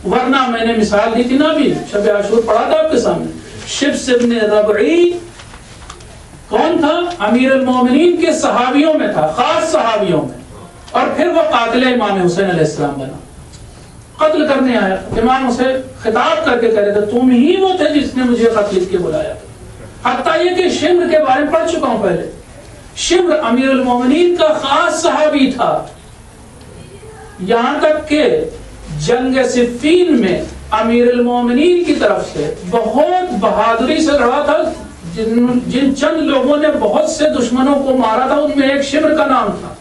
ورنہ میں نے مثال دی تھی نا، ابھی شب عاشور پڑھا تھا آپ کے سامنے. شبس ابن ربعی کون تھا؟ امیر المومنین کے صحابیوں میں تھا، خاص صحابیوں میں. اور پھر وہ قاتل امام حسین علیہ السلام بنا، قتل کرنے آیا. امام اسے خطاب کر کے کہہ رہے تھے تم ہی وہ تھے جس نے مجھے خط لکھ کے بلایا تھا. حتیٰ یہ کہ شمر کے بارے میں پڑھ چکا ہوں پہلے. شمر امیر المومنین کا خاص صحابی تھا. یہاں تک کہ جنگ صفین میں امیر المومنین کی طرف سے بہت بہادری سے لڑا تھا. جن چند لوگوں نے بہت سے دشمنوں کو مارا تھا ان میں ایک شمر کا نام تھا.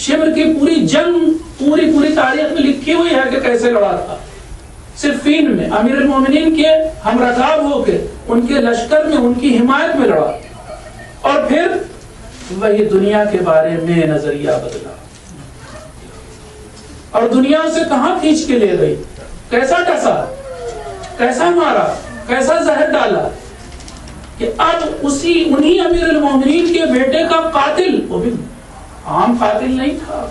شمر کی پوری جنگ پوری تاریخ میں لکھی ہوئی ہے کہ کیسے لڑا تھا. صفین میں امیر المومنین کے ہم رکاب ہو کے ان کے لشکر میں ان کی حمایت میں لڑا. اور پھر وہی دنیا کے بارے میں نظریہ بدلا اور دنیا سے کہاں کھینچ کے لے گئی، کیسا ٹسا، کیسا مارا، کیسا زہر ڈالا کہ اب انہی امیر المومنین کے بیٹے کا قاتل، وہ بھی عام قاتل نہیں تھا،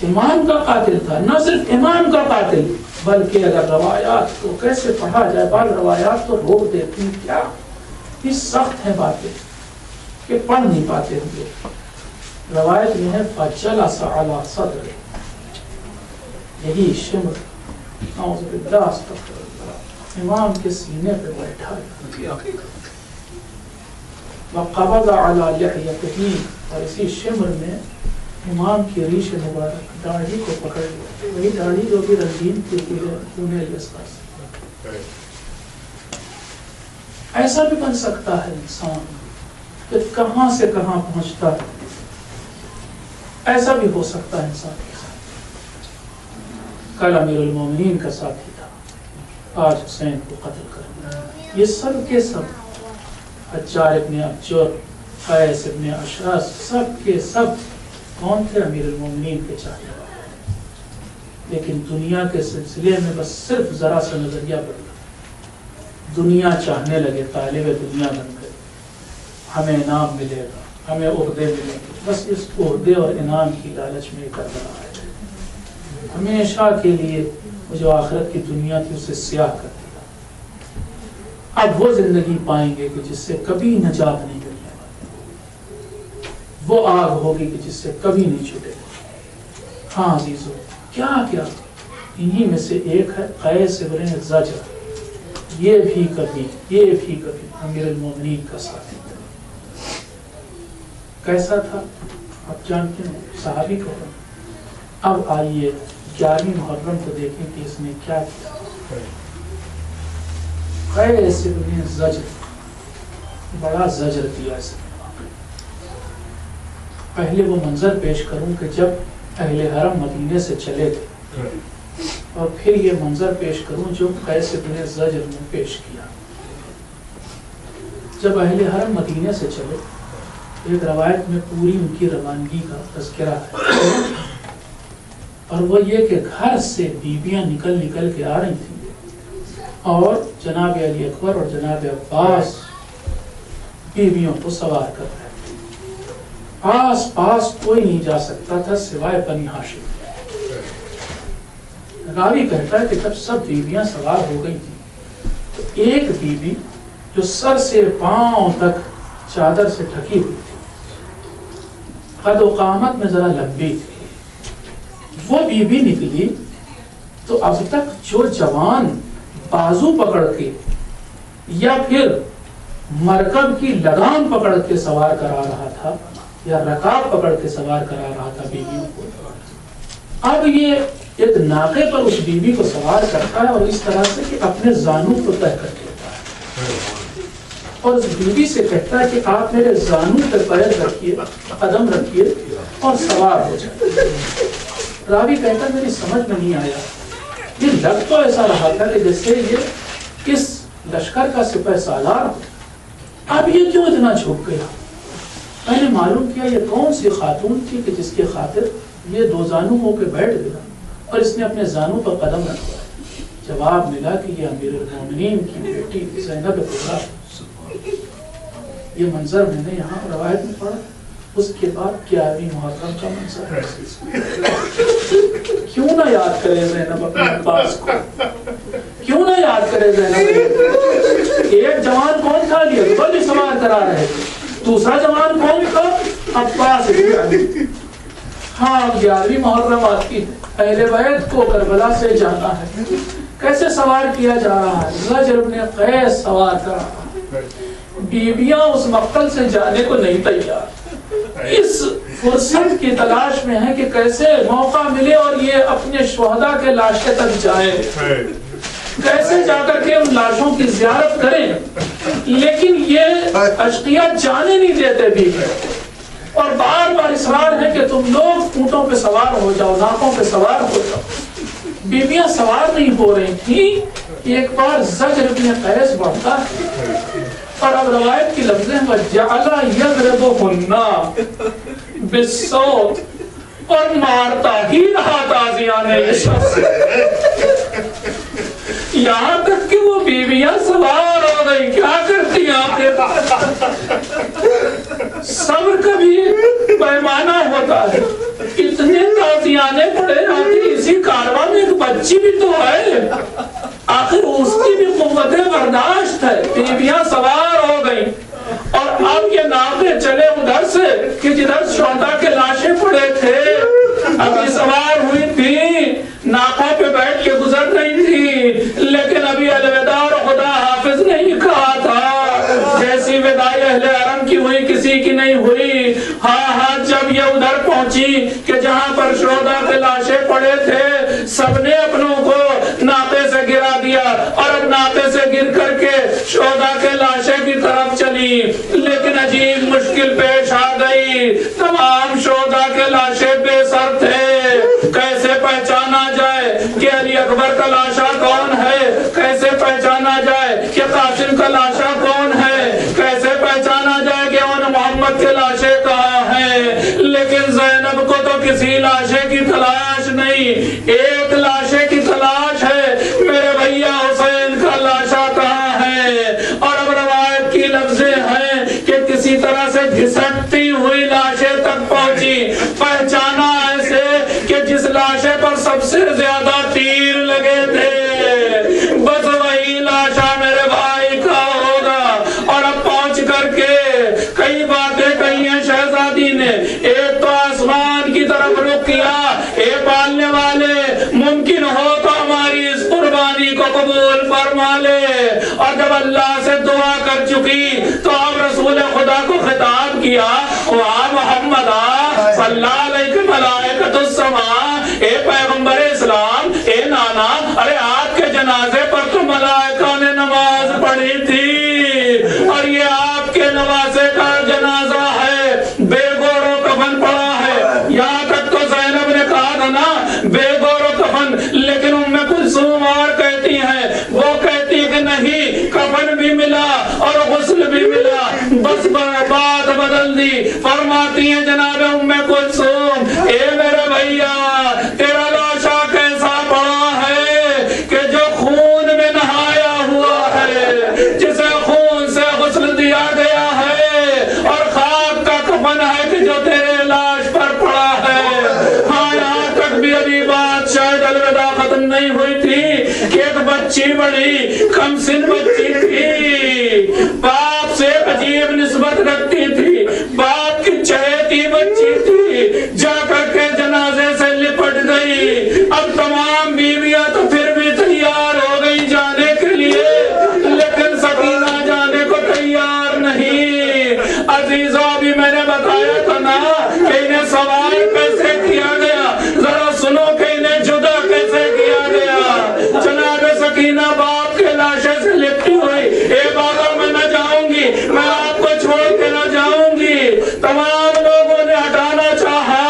امام کا قاتل تھا. نہ صرف امام کا قاتل بلکہ اگر روایات کو کیسے پڑھا جائے، بعض روایات تو روک دیتی کیا، یہ سخت ہے باتیں. کہ پڑھ نہیں پاتے ہوں. روایت میں ہے فجلس علی صدر، یہی شمر نعوذ باللہ استغفر اللہ امام کے سینے پہ بیٹھا ہے. وقبض علی لحیتہ، اور اسی شمر میں امام کی ریش مبارک داڑھی کو پکڑ لیا. وہی داڑھی جو بھی رنگین تھی پونے جیسا. ایسا بھی بن سکتا ہے انسان کہ کہاں سے کہاں پہنچتا ہے. ایسا بھی ہو سکتا ہے انسان کے ساتھ. کل امیر المومنین کا ساتھی تھا، آج حسین کو قتل کر دیا. یہ سب کے سب حجار ابن ابجر، قیس ابن اشعث، سب کے سب کون تھے؟ امیر المومنین کے چاہنے والے. لیکن دنیا کے سلسلے میں بس صرف ذرا سا نظریہ بدلا. دنیا چاہنے لگے، طالب دنیا بن گئے. ہمیں انعام ملے گا، ہمیں عہدے ملیں گے. بس اس عہدے اور انعام کی لالچ میں کر رہا ہے. ہمیشہ کے لیے وہ جو آخرت کی دنیا تھی اسے سیاہ کر دیا. اب وہ زندگی پائیں گے کہ جس سے کبھی نجات نہیں ملنے والی. وہ آگ ہوگی کہ جس سے کبھی نہیں چھوٹے گا. ہاں عزیزو، کیا کیا انہی میں سے ایک ہے قیس ابن زجر. یہ بھی کبھی امیر المومنین کا ساتھی تھا. کیسا تھا آپ جانتے ہیں، صحابی کو. اب آئیے 11ویں محرم کو دیکھیں کہ اس نے کیا کیا. قیس ابن زجر بڑا زجر کیا اس نے. پہلے وہ منظر پیش کروں کہ جب اہل حرم مدینے سے چلے تھے، اور پھر یہ منظر پیش کروں جو قیس ابن زجر نے پیش کیا. جب اہل حرم مدینے سے چلے، ایک روایت میں پوری ان کی روانگی کا تذکرہ ہے، اور وہ یہ کہ گھر سے بیویاں نکل کے آ رہی تھیں، اور جناب علی اکبر اور جناب عباس بیویوں کو سوار کر رہے تھے. آس پاس کوئی نہیں جا سکتا تھا سوائے بنی ہاشم. راوی کہتا ہے کہ جب سب بیویاں سوار ہو گئی تھی تو ایک بیوی جو سر سے پاؤں تک چادر سے ڈھکی ہوئی تھی، قد و قامت میں ذرا لمبی تھی، وہ بیوی نکلی تو اب تک جو جوان بازو پکڑ کے یا پھر مرکب کی لگام پکڑ کے سوار کرا رہا تھا یا رکاب پکڑ کے سوار کرا رہا تھا بیویوں کو، اب یہ ایک ناقے پر اس بیوی کو سوار کرتا ہے اور اس طرح سے کہ اپنے زانو کو طے کر دیتا ہے، اور اس بیوی سے کہتا ہے کہ آپ میرے زانو پہ پیر رکھیے، قدم رکھیے اور سوار ہو جائے. راوی کہتا ہے میری سمجھ میں نہیں آیا، یہ لگ تو ایسا رہا تھا کہ جیسے یہ اس لشکر کا سپہ سالار ہو، اب یہ کیوں اتنا جھک گیا. میں نے معلوم کیا یہ کون سی خاتون تھی کہ جس کی خاطر یہ دو زانو ہو کے بیٹھ گیا اور اس نے اپنے زانو پر قدم رکھا. جواب ملا کہ یہ امیر المومنین کی بیٹی زینب کبریٰ. یہ منظر میں نے یہاں روایت میں پڑھا. اس کے بعد 11ویں محرم کا منظر ہے. کیوں نہ یاد کرے زینب اپنے عباس کو، کیوں نہ یاد کرے زینب. ایک جوان کون تھا؟ علی اکبر بھی سوار کرا رہے تھے. دوسرا جوان کون تھا؟ عباس. ہاں 11ویں محرم آتی ہے، اہل بیت کو کربلا سے جانا ہے. کیسے سوار کیا جا رہا ہے؟ زجر ابن قیس سوار کر رہا ہے. بیویاں اس مقتل سے جانے کو نہیں تیار، اس فرصت کی تلاش میں ہے کہ کیسے موقع ملے اور یہ اپنے شہداء کے لاشیں تک جائیں، کیسے جا کر کے ان لاشوں کی زیارت کریں. لیکن یہ اشقیاء جانے نہیں دیتے بھی، اور بار بار اصرار ہے کہ تم لوگ اونٹوں پہ سوار ہو جاؤ، ناقوں پہ سوار ہو جاؤ. بیویاں سوار نہیں ہو رہی تھیں. ایک بار زجر ابن قیس بڑھتا ہے اور اب روایت کی لفظیں وَجَعَلَ يَضْرِبُهُنَّ بِالصَّوْتِ، اور مارتا ہی رہا تازیانے یہ شخص، یہاں تک کہ وہ بیویاں سوار ہو گئی. کیا کرتی ہیں آپ؟ صبر کا بھی پیمانہ ہوتا ہے. اتنے تازیانے پڑے آخر اسی کارواں میں ایک بچی بھی تو ہے، آخر اس کی بھی قوت برداشت ہے. بیویاں سوار ہو گئی اور اب یہ ناقے چلے اہل حرم کی ہوئی کسی کی نہیں ہوئی. ہاں جب یہ ادھر پہنچی کہ جہاں پر شہداء کے لاشیں پڑے تھے سب نے اپنوں کو ناقے سے گرا دیا اور اب ناقے سے گر کر کے شہداء کے لاشیں کی طرف چلی. لیکن عجیب مشکل پیش آ گئی. تمام شہداء کے لاشیں بے سر تھے. کیسے پہچانا جائے کہ علی اکبر کا لاشا کون ہے؟ کیسے پہچانا جائے کہ قاسم کا لاشا کون ہے؟ کیسے پہچانا جائے کہ ان محمد کے لاشیں کہاں ہیں؟ لیکن زینب کو تو کسی لاشے کی تلاش نہیں. ایک لاشے کی تلاش ہے، میرے بھیا حسین کا لاشا کہاں ہے؟ اور اب روایت کی لفظیں ہیں کہ کسی طرح سے گھسٹتی ہوئی لاشیں تک پہنچی. پہچانا ایسے کہ جس لاشے پر سب سے زیادہ تیر لگے تھے بس وہی لاشا میرے بھائی کا ہوگا. اور اب پہنچ کر کے کئی باتیں کہی ہیں شہزادی نے. ایک تو آسمان کی طرف رخ کیا، اے پالنے والے ممکن ہو تو ہماری اس قربانی کو قبول فرما لے. اور جب اللہ سے دعا کر چکی تو اب رسول خدا کو خطاب کیا، وہاں محمد صلی علیہ ملائکۃ السماء، اے پیغمبر اسلام، اے نانا، ارے آپ کے جنازے پر تو ملائکہ نے نماز پڑھی تھی اور یہ آپ کے نواسے کا جنازہ ہے، بے گور و کفن پڑا ہے. یہاں تک تو زینب نے کہا تھا نا بے گور و کفن، لیکن ام کلثوم اور کہتی ہیں، وہ کہتی کہ نہیں، کفن بھی ملا اور غسل بھی ملا. بس بات بدل دی. فرماتی ہیں جناب ام کلثوم، اے میرے بھیا تیرا لاشا کیسا پڑا ہے کہ جو خون میں نہایا ہوا ہے، جسے خون سے غسل دیا گیا ہے، اور خاک کا کفن ہے کہ جو تیرے لاش پر پڑا ہے. ہاں یہاں تک بھی ابھی بات شاید الوداع ختم نہیں ہوئی تھی کہ ایک بچی بڑی کم سن بچی تھی، باپ سے عجیب نسبت رکھتی تھی، باپ کی چہیتی بچی تھی، جا کر کے جنازے سے لپٹ گئی. اب تمام بیویاں تو پھر بھی تیار ہو گئی جانے کے لیے، لیکن سکینہ جانے کو تیار نہیں. عزیزہ بھی میں نے بتایا تھا نا کہ انہیں سوال کیسے کیا گیا، ذرا سنو کہ انہیں جدا کیسے کیا گیا. جناب سکینہ باپ کے لاشے سے لپٹی ہوئی، اے بابا میں نہ جاؤں گی، میں آپ کو چھوڑ کے نہ جاؤں گی. تمام لوگوں نے ہٹانا چاہا،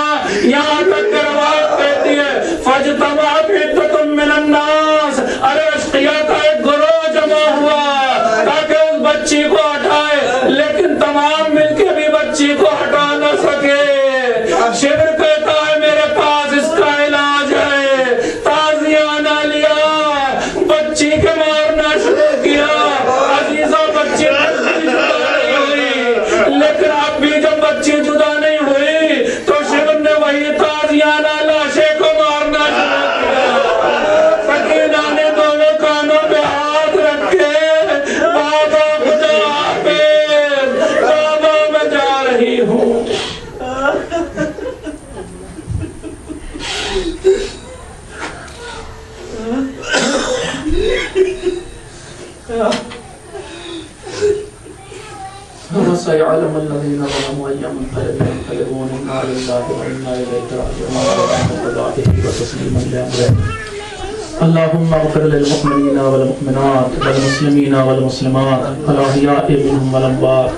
یہاں تک کہ روایت کہتی ہے فاجتمع فئة من الناس، ارے اشقیاء کا ایک گروہ جمع ہوا تاکہ اس بچی کو ہٹائے، لیکن تمام مل کے بھی بچی کو ہٹا نہ سکے. شبر کہتا ہے میرے پاس اس کا علاج ہے. تازیہ نہ لیا، بچی کے مارنا شروع کیا. عزیزہ بچی جدا نہیں ہوئی، لیکن اب بھی جب بچی جدا نہیں ہوئی تو شبر نے وہی تازیانہ لاشے کو مارنا شروع کیا. سکینہ نے دونوں کانوں پہ ہاتھ رکھے، بابا خدا حافظ، بابا میں جا رہی ہوں. سيعلم الذين ظلموا أي منقلب ينقلبون إنا لله وإنا إليه راجعون. وتسليما لأمره. اللهم اغفر للمؤمنين والمؤمنات والمسلمين والمسلمات الأحياء منهم والأموات